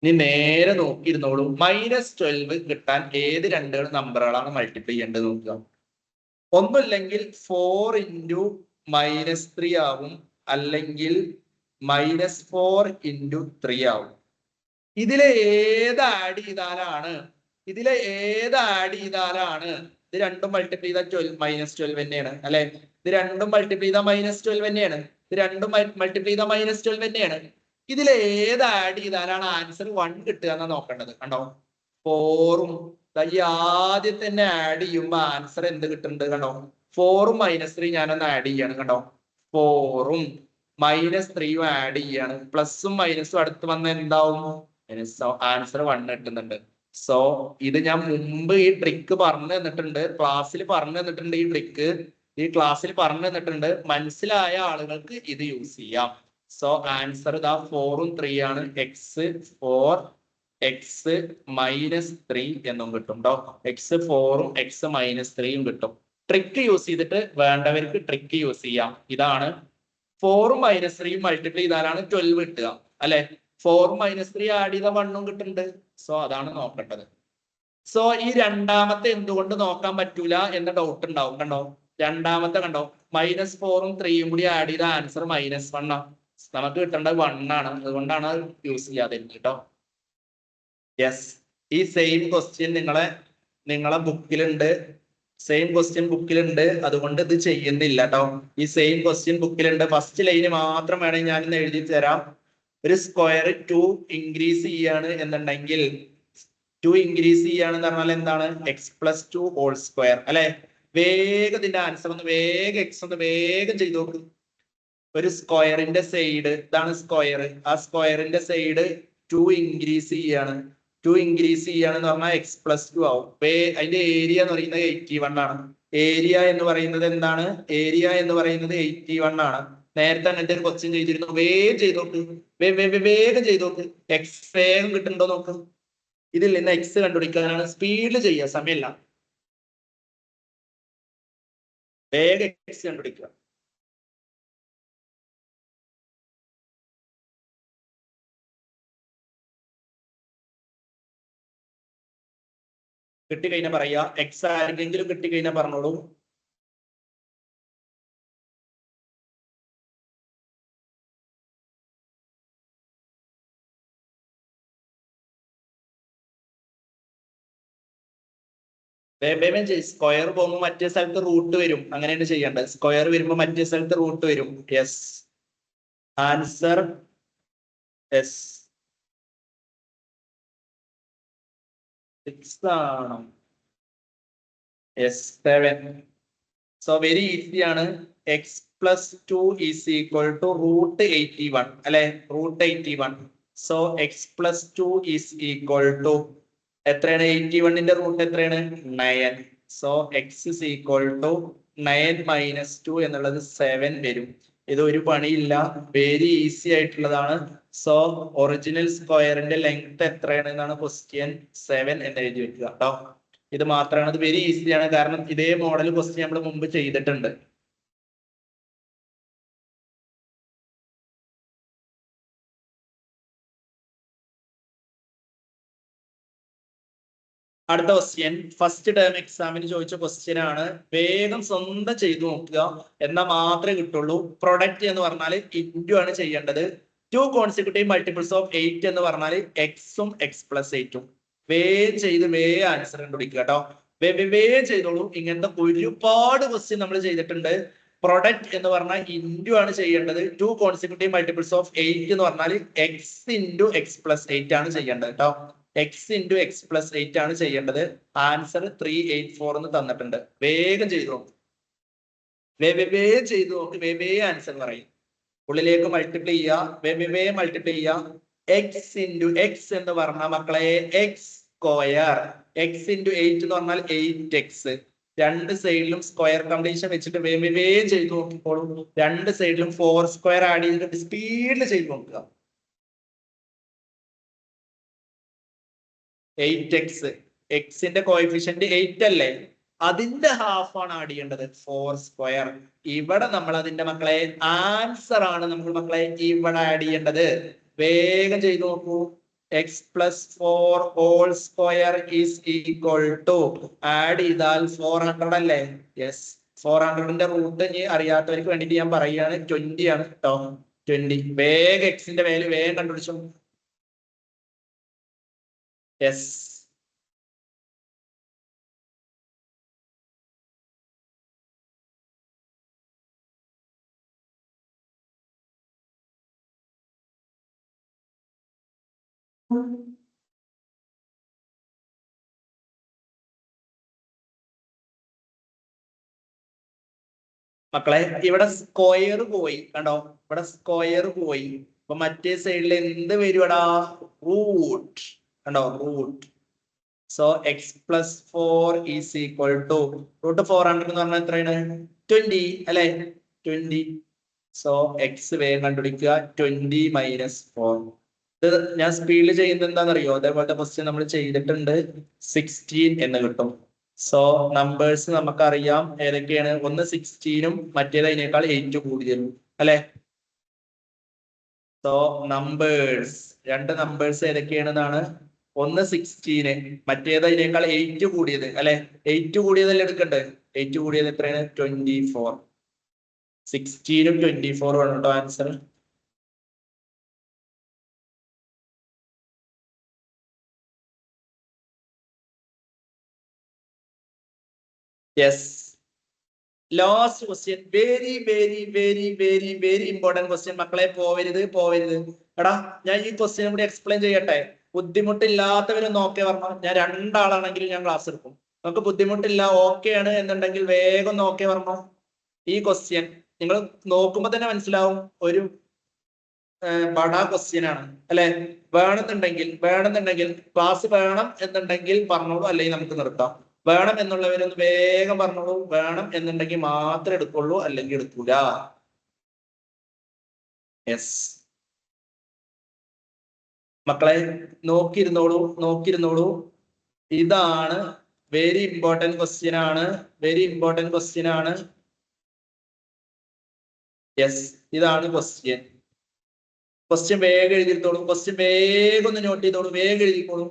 ഇനി നേരെ നോക്കിയിരുന്നോളൂ. -12 കിട്ടാൻ ഏത് രണ്ട് നമ്പറുകളാണ് മൾട്ടിപ്ലൈ ചെയ്യേണ്ടത് നോക്കുക. ഒന്നുമില്ലെങ്കിൽ 4 ഇൻറ്റു -3 ആവും, അല്ലെങ്കിൽ -4 ഇൻറ്റു 3 ആവും. ഇതിലെ ഏത് ആഡ് ചെയ്താലാണ് ഇത് രണ്ടും മൾട്ടിപ്ലൈ ചെയ്താൽ -12 തന്നെയാണ് അല്ലെ? ഇത് രണ്ടും മൾട്ടിപ്ലൈ ചെയ്താൽ -12 തന്നെയാണ്. ഇതിൽ ഏത് ആഡ് ചെയ്താലാണ് ആൻസർ 1 കിട്ടുക എന്നാ നോക്കേണ്ടത്. കണ്ടോ, 4ഉം ഈ ആദ്യം തന്നെ ആഡ് ചെയ്യുമ്പോ ആൻസർ എന്ത് കിട്ടുന്നുണ്ട് കണ്ടോ? 4ഉം -3 ഞാനൊന്ന് ആഡ് ചെയ്യാണ്. കണ്ടോ, 4ഉം -3ഉം ആഡ് ചെയ്യാണ്. പ്ലസും മൈനസും അടുത്ത് വന്ന എന്താവും? ആൻസർ 1 കിട്ടുന്നുണ്ട്. സോ ഇത് ഞാൻ മുമ്പ് ഈ ട്രിക്ക് പറഞ്ഞു തന്നിട്ടുണ്ട്, ക്ലാസ്സിൽ പറഞ്ഞു തന്നിട്ടുണ്ട്. മനസ്സിലായ ആളുകൾക്ക് ഇത് യൂസ് ചെയ്യാം. സോ ആൻസർ ഇതാ 4ഉം 3 ആണ്. x4 x -3 എന്നും കിട്ടും ട്ടോ. x4ഉം x -3ഉം കിട്ടും. ട്രിക്ക് യൂസ് ചെയ്തിട്ട് വേണ്ടവർക്ക് ട്രിക്ക് യൂസ് ചെയ്യാം. ഇതാണ് 4ഉം -3ഉം മൾട്ടിപ്ലൈ ചെയ്താലാണ് 12 കിട്ടുക അല്ലെ? 4ഉം -3 ആഡ് ചെയ്ത 1ഉം കിട്ടുന്നുണ്ട്. സോ അതാണ് നോക്കേണ്ടത്. സോ ഈ രണ്ടാമത്തെ എന്തുകൊണ്ട് നോക്കാൻ പറ്റൂല എന്ന ഡൗട്ട് ഉണ്ടാവും. കണ്ടോ, രണ്ടാമത്തെ കണ്ടോ, -4ഉം 3ഉം കൂടി ആഡ് ചെയ്ത ആൻസർ -1 ആണ്. നമുക്ക് കിട്ടേണ്ടത് 1 ആണ്. അതുകൊണ്ടാണ് യൂസ് ചെയ്യാതെ കേട്ടോ. യെസ്, ഈ സെയിം ക്വസ്റ്റ്യൻ നിങ്ങളെ ബുക്കിലുണ്ട്. അതുകൊണ്ട് ഇത് ചെയ്യുന്നില്ല കേട്ടോ. ഈ സെയിം ക്വസ്റ്റ്യൻ ബുക്കിലുണ്ട്. ഫസ്റ്റ് ലൈന് മാത്രം വേണമെങ്കിൽ ഞാൻ ഇന്ന് എഴുതി തരാം. ഒരു സ്ക്വയർ 2 ഇൻക്രീസ് ചെയ്യാണ് എന്നുണ്ടെങ്കിൽ 2 ഇൻക്രീസ് ചെയ്യാന്ന് പറഞ്ഞാൽ എന്താണ്? x+2 ഹോൾ സ്ക്വയർ അല്ലെ? വേഗം ഇതിന്റെ ആൻസർ ഒന്ന് വേഗം x ഒന്ന് വേഗം ചെയ്ത് നോക്ക്. ഒരു സ്ക്വയറിന്റെ സൈഡ് ഇതാണ് സ്ക്വയർ. ആ സ്ക്വയറിന്റെ സൈഡ് 2 ഇൻക്രീസ് ചെയ്യാണ് എന്ന് പറഞ്ഞാൽ x+2 ആവും. അതിന്റെ ഏരിയ എന്ന് പറയുന്നത് 81 ആണ്. ഏരിയ എന്ന് പറയുന്നത് എന്താണ്? 81 ആണ്. നേരത്തെ അങ്ങനത്തെ ഒരു ക്വസ്റ്റ്യൻ ചെയ്തിരുന്നു. വേഗം ചെയ്ത് നോക്ക്. എക്സ് വേഗം കിട്ടുന്നുണ്ടോ നോക്ക്. ഇതിൽ നിന്ന് എക്സ് കണ്ടുപിടിക്കാനാണ്. സ്പീഡിൽ ചെയ്യുക, സമയമില്ല. വേഗം എക്സ് കണ്ടുപിടിക്കുക. കിട്ടിക്കഴിഞ്ഞാൽ പറയാ. എക്സ് ആർക്കെങ്കിലും കിട്ടിക്കഴിഞ്ഞാൽ പറഞ്ഞോളൂ. സ്ക്വയർ പോകുമ്പോൾ മറ്റേ സ്ഥലത്ത് റൂട്ട് വരും. അങ്ങനെയാണ് ചെയ്യേണ്ടത്. സ്ക്വയർ വരുമ്പോൾ മറ്റേ സ്ഥലത്ത് റൂട്ട് വരും. യെസ്, ആൻസർ യെസ് 6 ആണ്. യെസ് 7. സോ വെരി ഈസി ആണ്. x+2 ഈസ് ഈക്വൽ ടു √81 അല്ലെ? √81. So x+2 is equal to എത്രയാണ്? 81ന്റെ റൂട്ട് എത്രയാണ്? 9. So x is equal to 9 - 2 എന്നുള്ളത് 7 വരും. ഇത് ഒരു പണിയില്ല, വെരി ഈസി ആയിട്ടുള്ളതാണ്. സോ ഒറിജിനൽ സ്ക്വയറിന്റെ ലെങ്ത് എത്രയാണ് എന്നാണ് ക്വസ്റ്റ്യൻ. 7 എന്ന് എഴുതി വെക്കുക കേട്ടോ. ഇത് മാത്രമാണ്. ഇത് വെരി ഈസിയാണ്, കാരണം ഇതേ മോഡൽ ക്വസ്റ്റ്യൻ നമ്മൾ മുമ്പ് ചെയ്തിട്ടുണ്ട്. അടുത്ത ക്വസ്റ്റ്യൻ ഫസ്റ്റ് ടേം എക്സാമിന് ചോദിച്ച ക്വസ്റ്റ്യൻ ആണ്. വേഗം സ്വന്തം ചെയ്തു നോക്കുക, എന്നാൽ മാത്രമേ കിട്ടുള്ളൂ. പ്രൊഡക്റ്റ് എന്ന് പറഞ്ഞാൽ ഇൻറ്റു ആണ് ചെയ്യേണ്ടത്. 2 കോൺസിക്യൂട്ടീവ് മൾട്ടിപ്പിൾസ് ഓഫ് 8 എന്ന് പറഞ്ഞാൽ എക്സും x+8ഉം. വേഗം ചെയ്ത് വേഗം ആൻസർ കണ്ടുപിടിക്കുക കേട്ടോ. വേഗം ചെയ്തോളൂ. ഇങ്ങനത്തെ ഒരുപാട് ക്വസ്റ്റ്യൻ നമ്മൾ ചെയ്തിട്ടുണ്ട്. പ്രൊഡക്റ്റ് എന്ന് പറഞ്ഞാൽ ഇൻറ്റു ആണ് ചെയ്യേണ്ടത്. 2 കോൺസിക്യൂട്ടീവ് മൾട്ടിപ്പിൾസ് ഓഫ് 8 എന്ന് പറഞ്ഞാൽ x ഇൻറ്റു x+8 ആണ് ചെയ്യേണ്ടത് കേട്ടോ. x ഇൻറ്റു x+8 ആണ് ചെയ്യേണ്ടത്. ആൻസർ 384 എന്ന് തന്നിട്ടുണ്ട്. വേഗം ചെയ്തു നോക്ക്. വേഗം ചെയ്തു നോക്ക്. വേഗം ആൻസർ പറയും. ഉള്ളിലേക്ക് മൾട്ടിപ്ലൈ ചെയ്യുക. മൾട്ടിപ്ലൈ ചെയ്യുക. x ഇൻറ്റു x എന്ന് പറഞ്ഞ മക്കളെ x സ്ക്വയർ. x ഇൻറ്റു 8 എന്ന് പറഞ്ഞാൽ 8x. രണ്ട് സൈഡിലും സ്ക്വയർ കണ്ടീഷൻ വെച്ചിട്ട് വേഗം ചെയ്തു നോക്കിക്കോളൂ. രണ്ട് സൈഡിലും 4 സ്ക്വയർ ആഡ് ചെയ്തിട്ട് സ്പീഡിൽ ചെയ്ത് നോക്കുക. 8x, എക്സിന്റെ കോഎഫിഷ്യന്റ് 8 അല്ലേ? അതിന്റെ ഹാഫ് ആണ് ആഡ് ചെയ്യേണ്ടത്, 4 സ്ക്വയർ. ഇവിടെ നമ്മൾ അതിന്റെ മക്കളെ ആൻസർ ആണ് നമ്മൾ മക്കളെ ഇവിടെ ആഡ് ചെയ്യേണ്ടത്. വേഗം ചെയ്തു നോക്കൂ. X plus 4 whole square is equal to add ചെയ്താൽ 400 അല്ലേ? യെസ്. 400ന്റെ റൂട്ട് ഇനി അറിയാത്തവർക്ക് വേണ്ടിട്ട് ഞാൻ പറയുകയാണ് 20 ആണ് കേട്ടോ. 20. വേഗം എക്സിന്റെ വാല്യൂ വേഗം കണ്ടുപിടിച്ചു. യെസ്. മക്കളെ ഇവിടെ സ്ക്വയർ പോയി കണ്ടോ, ഇവിടെ സ്ക്വയർ പോയി. അപ്പൊ മറ്റേ സൈഡിൽ എന്ത് വരുവടാ? റൂട്ട്. കണ്ടോ, root. So x plus 4 is equal to root 400 എന്ന് പറഞ്ഞാൽ എത്രയാണ്? 20 അല്ലെ? 20. സോ എക്സ് വേഗം കണ്ടുപിടിക്കുക. 20 മൈനസ് 4. ഇത് ഞാൻ സ്പീഡിൽ ചെയ്യുന്നത് എന്താണെന്നറിയോ? അതേപോലത്തെ ക്വസ്റ്റ്യൻ നമ്മൾ ചെയ്തിട്ടുണ്ട്. 16 എന്ന് കിട്ടും. സോ നമ്പേഴ്സ് നമുക്കറിയാം ഏതൊക്കെയാണ്. ഒന്ന് 16ഉം മറ്റേത് അതിനേക്കാൾ 8 കൂടിയതും അല്ലെ? സോ നമ്പേഴ്സ്, രണ്ട് നമ്പേഴ്സ് ഏതൊക്കെയാണെന്നാണ്? ഒന്ന് 16, മറ്റേത് അതിനേക്കാൾ 8 കൂടിയത് അല്ലെ? 8 കൂടിയതല്ലേ എടുക്കണ്ടേ? 8 കൂടിയത് എത്രയാണ്? 24. 16ഉം 24ഉം ആണ് കേട്ടോ answer. Yes. Last question, very very very very very important question മക്കളെ. പോവരുത് പോവരുത്. എടാ ഞാൻ ഈ ക്വസ്റ്റ്യൻ കൂടി എക്സ്പ്ലെയിൻ ചെയ്യട്ടെ. ബുദ്ധിമുട്ടില്ലാത്തവരും നോക്കേ പറഞ്ഞു. ഞാൻ രണ്ടാളാണെങ്കിലും ഞാൻ ക്ലാസ് എടുക്കും. നമുക്ക് ബുദ്ധിമുട്ടില്ല, ഓക്കെ ആണ് എന്നുണ്ടെങ്കിൽ വേഗം നോക്കേ പറഞ്ഞു. ഈ ക്വസ്റ്റ്യൻ നിങ്ങൾ നോക്കുമ്പോ തന്നെ മനസ്സിലാവും ഒരു ബഡാ ക്വസ്റ്റ്യൻ ആണ് അല്ലെ? വേണമെന്നുണ്ടെങ്കിൽ ക്ലാസ് വേണം എന്നുണ്ടെങ്കിൽ പറഞ്ഞോളൂ, അല്ലെങ്കിൽ നമുക്ക് നിർത്താം. വേണം എന്നുള്ളവരൊന്ന് വേഗം പറഞ്ഞോളൂ. വേണം എന്നുണ്ടെങ്കിൽ മാത്രമേ എടുക്കുള്ളൂ, അല്ലെങ്കിൽ എടുക്കൂല. യെസ് മക്കളെ, നോക്കിയിരുന്നോളൂ. ഇതാണ് വെരി ഇമ്പോർട്ടന്റ് ക്വസ്റ്റ്യൻ ആണ്. വെരി ഇമ്പോർട്ടന്റ് ക്വസ്റ്റ്യൻ ആണ്. യെസ്, ഇതാണ് ക്വസ്റ്റ്യൻ. ക്വസ്റ്റ്യൻ വേഗം എഴുതിയിരുത്തോളൂ. ക്വസ്റ്റ്യൻ വേഗം ഒന്ന് നോട്ട് ചെയ്തോളൂ. വേഗം എഴുതിക്കോളൂ.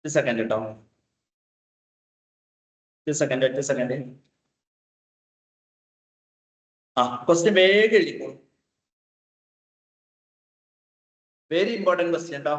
ഒരു സെക്കൻഡ് കേട്ടോ, ഒരു സെക്കൻഡ്. ക്വസ്റ്റ്യൻ വേഗം എഴുതിക്കോളൂ. വെരി ഇമ്പോർട്ടന്റ് ക്വസ്റ്റ്യൻ കേട്ടോ.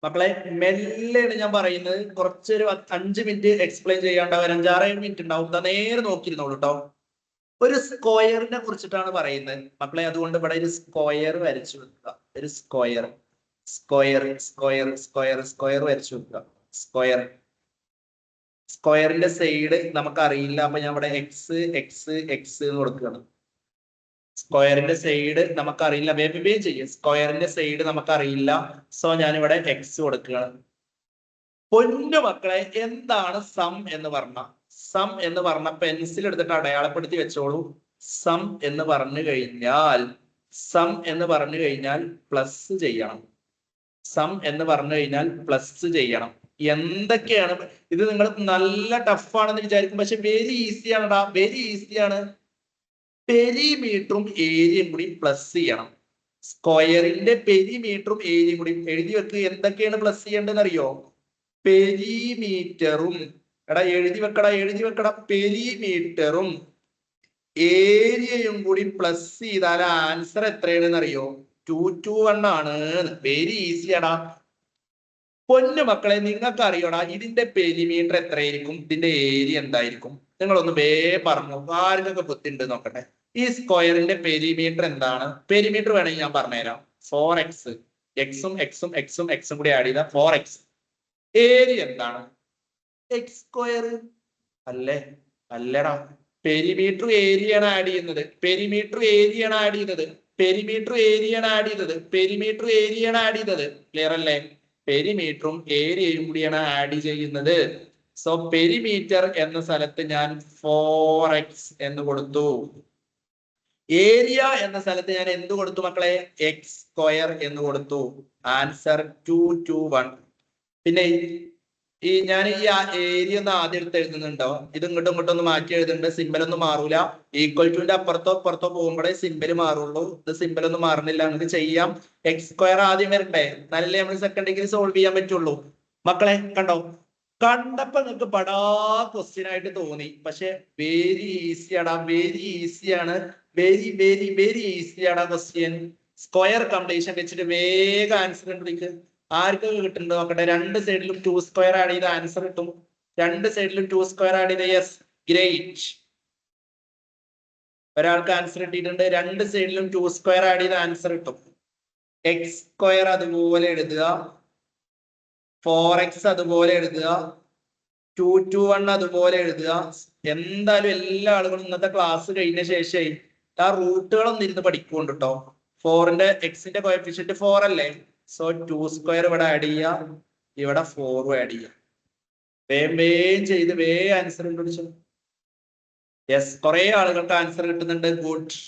മക്കളെ മെല്ലെയാണ് ഞാൻ പറയുന്നത്. കുറച്ചൊരു 5 മിനിറ്റ് എക്സ്പ്ലെയിൻ ചെയ്യാണ്ടാവും. 5-6 മിനിറ്റ് ഉണ്ടാവും. നേരെ നോക്കിയിരുന്നോളൂ കേട്ടോ. ഒരു സ്ക്വയറിനെ കുറിച്ചിട്ടാണ് പറയുന്നത് മക്കളെ. അതുകൊണ്ട് ഇവിടെ ഒരു സ്ക്വയർ വരച്ചു വെക്കുക. ഒരു സ്ക്വയർ വരച്ചു വെക്കുക. സ്ക്വയറിന്റെ സൈഡ് നമുക്ക് അറിയില്ല. അപ്പൊ ഞാൻ ഇവിടെ എക്സ് എന്ന് കൊടുക്കുകയാണ്. സ്ക്വയറിന്റെ സൈഡ് നമുക്കറിയില്ല. വേബി ചെയ്യും. സ്ക്വയറിന്റെ സൈഡ് നമുക്കറിയില്ല. സോ ഞാനിവിടെ എക്സ് കൊടുക്കുകയാണ്. പൊന്നു മക്കളെ, എന്താണ് സം എന്ന് പറഞ്ഞ? സം എന്ന് പറഞ്ഞ പെൻസിൽ എടുത്തിട്ട് അടയാളപ്പെടുത്തി വെച്ചോളൂ. സം എന്ന് പറഞ്ഞു കഴിഞ്ഞാൽ പ്ലസ് ചെയ്യണം. സം എന്ന് പറഞ്ഞു കഴിഞ്ഞാൽ പ്ലസ് ചെയ്യണം. എന്തൊക്കെയാണ് ഇത്? നിങ്ങൾ നല്ല ടഫാണെന്ന് വിചാരിക്കും, പക്ഷെ വെരി ഈസിയാണെടാ. വെരി ഈസിയാണ്. പെരിമീറ്ററും ഏരിയയും കൂടി പ്ലസ് ചെയ്യണം. സ്ക്വയറിന്റെ പെരിമീറ്ററും ഏരിയയും കൂടി എഴുതി വെക്കുക. എന്തൊക്കെയാണ് പ്ലസ് ചെയ്യേണ്ടതെന്ന് അറിയോ? പെരിമീറ്ററും, എഴുതി വെക്കടാ. പെരിമീറ്ററും ഏരിയയും കൂടി പ്ലസ് ചെയ്താൽ ആൻസർ എത്രയാണെന്ന് അറിയോ? 221 ആണ്. വെരി ഈസി ആടാ. പൊന്നു മക്കളെ, നിങ്ങൾക്ക് അറിയടാ ഇതിന്റെ പെരിമീറ്റർ എത്രയായിരിക്കും, ഇതിന്റെ ഏരിയ എന്തായിരിക്കും? നിങ്ങളൊന്ന് പറഞ്ഞു. ആർക്കൊക്കെ ബുദ്ധിണ്ട് നോക്കട്ടെ. ഈ സ്ക്വയറിന്റെ പെരിമീറ്റർ എന്താണ്? പെരിമീറ്റർ വേണമെങ്കിൽ ഞാൻ പറഞ്ഞുതരാം. 4x. എക്സും കൂടി ആഡ് ചെയ്താൽ 4x. ഏരിയ എന്താണ്? എക്സ് സ്ക്വയർ അല്ലേ? അല്ലടാ, പെരിമീറ്റർ ഏരിയയാണ് ആഡ് ചെയ്യുന്നത്. പെരിമീറ്റർ ഏരിയയാണ് ആഡ് ചെയ്തത്. പെരിമീറ്റർ ഏരിയയാണ് ആഡ് ചെയ്തത്. പെരിമീറ്റർ ഏരിയയാണ് ആഡ് ചെയ്തത്. ക്ലിയർ അല്ലേ? പെരിമീറ്ററും ഏരിയയും കൂടിയാണ് ആഡ് ചെയ്യുന്നത്. സോ പെരിമീറ്റർ എന്ന സ്ഥലത്ത് ഞാൻ 4x എന്ന് കൊടുത്തു. ഏരിയ എന്ന സ്ഥലത്ത് ഞാൻ എന്ത് കൊടുത്തു മക്കളെ? എക്സ് സ്ക്വയർ എന്ന് കൊടുത്തു. ആൻസർ 221. പിന്നെ ഞാൻ ഈ ഏരിയ ഒന്ന് ആദ്യം എടുത്ത് എഴുതുന്നുണ്ടോ? ഇത് ഇങ്ങോട്ടും ഇങ്ങോട്ടും ഒന്ന് മാറ്റി എഴുതുന്നുണ്ട്. സിമ്പൽ ഒന്നും മാറൂല. ഈക്വൽ ടുന്റെ അപ്പുറത്തോ അപ്പുറത്തോ പോകുമ്പോഴേ സിമ്പൽ മാറുള്ളൂ. ഇത് സിമ്പൽ ഒന്നും മാറുന്നില്ല. നമുക്ക് ചെയ്യാം. എക്സ് സ്ക്വയർ ആദ്യം വരട്ടെ, നല്ല നമ്മൾ സെക്കൻഡ് ഡിഗ്രി സോൾവ് ചെയ്യാൻ പറ്റുള്ളൂ. മക്കളെ കണ്ടോ? കണ്ടപ്പോ നിങ്ങൾക്ക് പടാ ക്വസ്റ്റ്യൻ ആയിട്ട് തോന്നി. പക്ഷെ വെരി ഈസി ആടാ, വെരി ഈസിയാണ്. വെരി വെരി വെരി ഈസി ആണ് ക്വസ്റ്റ്യൻ. സ്ക്വയർ കംപ്ലീഷൻ വെച്ചിട്ട് വേഗം ആൻസർ കണ്ടുപിടിക്ക്. ആർക്കൊക്കെ കിട്ടുന്നുണ്ടോ നോക്കട്ടെ. രണ്ട് സൈഡിലും 2 സ്ക്വയർ ആഡ് ചെയ്ത് ആൻസർ കിട്ടും. രണ്ട് സൈഡിലും 2 സ്ക്വയർ ആഡ് ചെയ്ത് യെസ്, ഗ്രേറ്റ്. ഒരാൾക്ക് ആൻസർ കിട്ടിയിട്ടുണ്ട്. രണ്ട് സൈഡിലും 2 സ്ക്വയർ ആഡ് ചെയ്ത് ആൻസർ കിട്ടും. എക്സ് സ്ക്വയർ അതുപോലെ എഴുതുക, 4x അതുപോലെ എഴുതുക, 221 അതുപോലെ എഴുതുക. എന്തായാലും എല്ലാ ആളുകളും ഇന്നത്തെ ക്ലാസ് കഴിഞ്ഞ ശേഷം ആ റൂട്ടുകളൊന്നും ഇരുന്ന് പഠിക്കുന്നുണ്ട് കേട്ടോ. 4ന്റെ എക്സിന്റെ കോഎഫിഷ്യന്റ് 4 അല്ലേ? സോ 2 സ്ക്വയർ ഇവിടെ ആഡ് ചെയ്യാം, ഇവിടെ 4 ആഡ് ചെയ്യാം. വേഗം ചെയ്ത് വേഗം ആൻസർ കണ്ടുപിടിച്ചു. യെസ്, കുറെ ആളുകൾക്ക് ആൻസർ കിട്ടുന്നുണ്ട്. Good.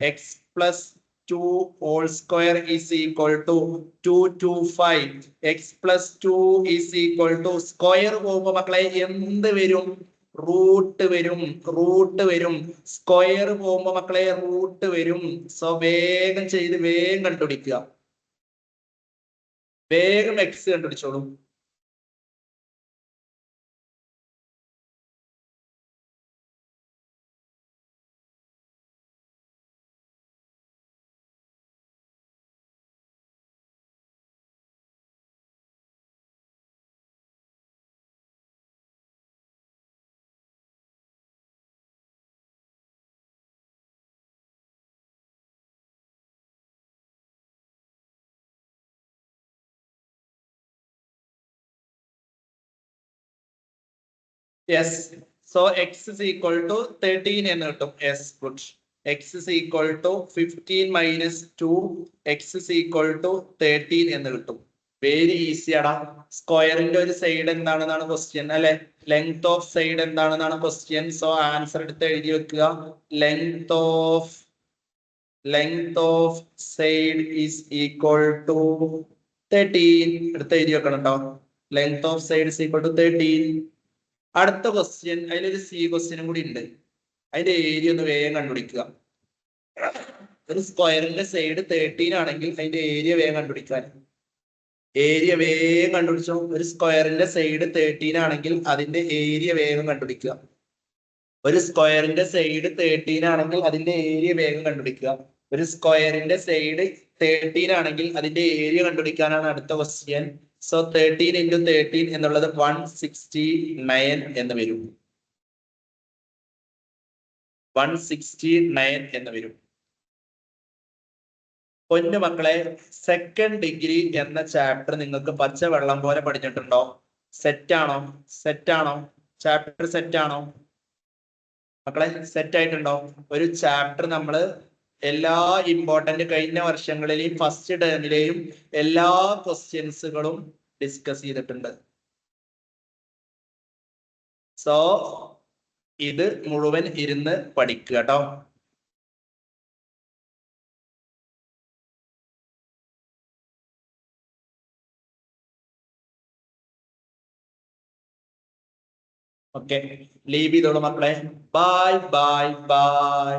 X plus 2 whole square is equal to 225. X plus 2 is equal to square പോകുമ്പോ മക്കളെ എന്ത് വരും? റൂട്ട് വരും. റൂട്ട് വരും. സ്ക്വയർ പോകുമ്പോ മക്കളെ റൂട്ട് വരും. സോ വേഗം ചെയ്ത് വേഗം കണ്ടുപിടിക്കുക. വേഗം X കണ്ടുപിടിച്ചോളൂ. Yes. So x is equal to 13 എന്ന് കിട്ടും. Yes, good. X is equal to 15 minus 2. X is equal to 13 എന്ന് കിട്ടും. വെരി ഈസി ആടാ. സ്ക്വയറിന്റെ ഒരു സൈഡ് എന്താണെന്നാണ് ക്വസ്റ്റ്യൻ അല്ലെ? ലെങ്ത് ഓഫ് സൈഡ് എന്താണെന്നാണ് ക്വസ്റ്റ്യൻ. സോ ആൻസർ എടുത്ത് എഴുതി വെക്കുക. Length of side is equal to 13. എടുത്ത് എഴുതി വെക്കണം കേട്ടോ. Length of side is equal to 13. അടുത്ത ക്വസ്റ്റ്യൻ, അതിലൊരു സി ക്വസ്റ്റ്യനും കൂടി ഉണ്ട്. അതിന്റെ ഏരിയ ഒന്ന് വേഗം കണ്ടുപിടിക്കുക. ഒരു സ്ക്വയറിന്റെ സൈഡ് 13 ആണെങ്കിൽ അതിന്റെ ഏരിയ വേഗം കണ്ടുപിടിക്കാൻ. ഏരിയ വേഗം കണ്ടുപിടിച്ചോ. ഒരു സ്ക്വയറിന്റെ സൈഡ് 13 ആണെങ്കിൽ അതിന്റെ ഏരിയ വേഗം കണ്ടുപിടിക്കുക. ഒരു സ്ക്വയറിന്റെ സൈഡ് 13 ആണെങ്കിൽ അതിന്റെ ഏരിയ വേഗം കണ്ടുപിടിക്കുക. ഒരു സ്ക്വയറിന്റെ സൈഡ് 13 ആണെങ്കിൽ അതിന്റെ ഏരിയ കണ്ടുപിടിക്കാനാണ് അടുത്ത ക്വസ്റ്റ്യൻ. സോ 13 into 13 എന്നുള്ളത് 169 എന്ന് വരും. 169 എന്ന് വരും. പൊന്നു മക്കളെ, സെക്കൻഡ് ഡിഗ്രി എന്ന ചാപ്റ്റർ നിങ്ങൾക്ക് പച്ച വെള്ളം പോലെ പഠിച്ചിട്ടുണ്ടോ? സെറ്റാണോ? ചാപ്റ്റർ സെറ്റാണോ മക്കളെ? സെറ്റ് ആയിട്ടുണ്ടോ? ഒരു ചാപ്റ്റർ നമ്മള് എല്ലാ ഇമ്പോർട്ടന്റ് കഴിഞ്ഞ വർഷങ്ങളിലെയും ഫസ്റ്റ് ടേമിലെയും എല്ലാ ക്വസ്റ്റ്യൻസുകളും ഡിസ്കസ് ചെയ്തിട്ടുണ്ട്. സോ ഇത് മുഴുവൻ ഇരുന്ന് പഠിക്കുക കേട്ടോ. ഓക്കെ, ലീവ് ചെയ്തോളൂ മക്കളെ. Bye bye bye.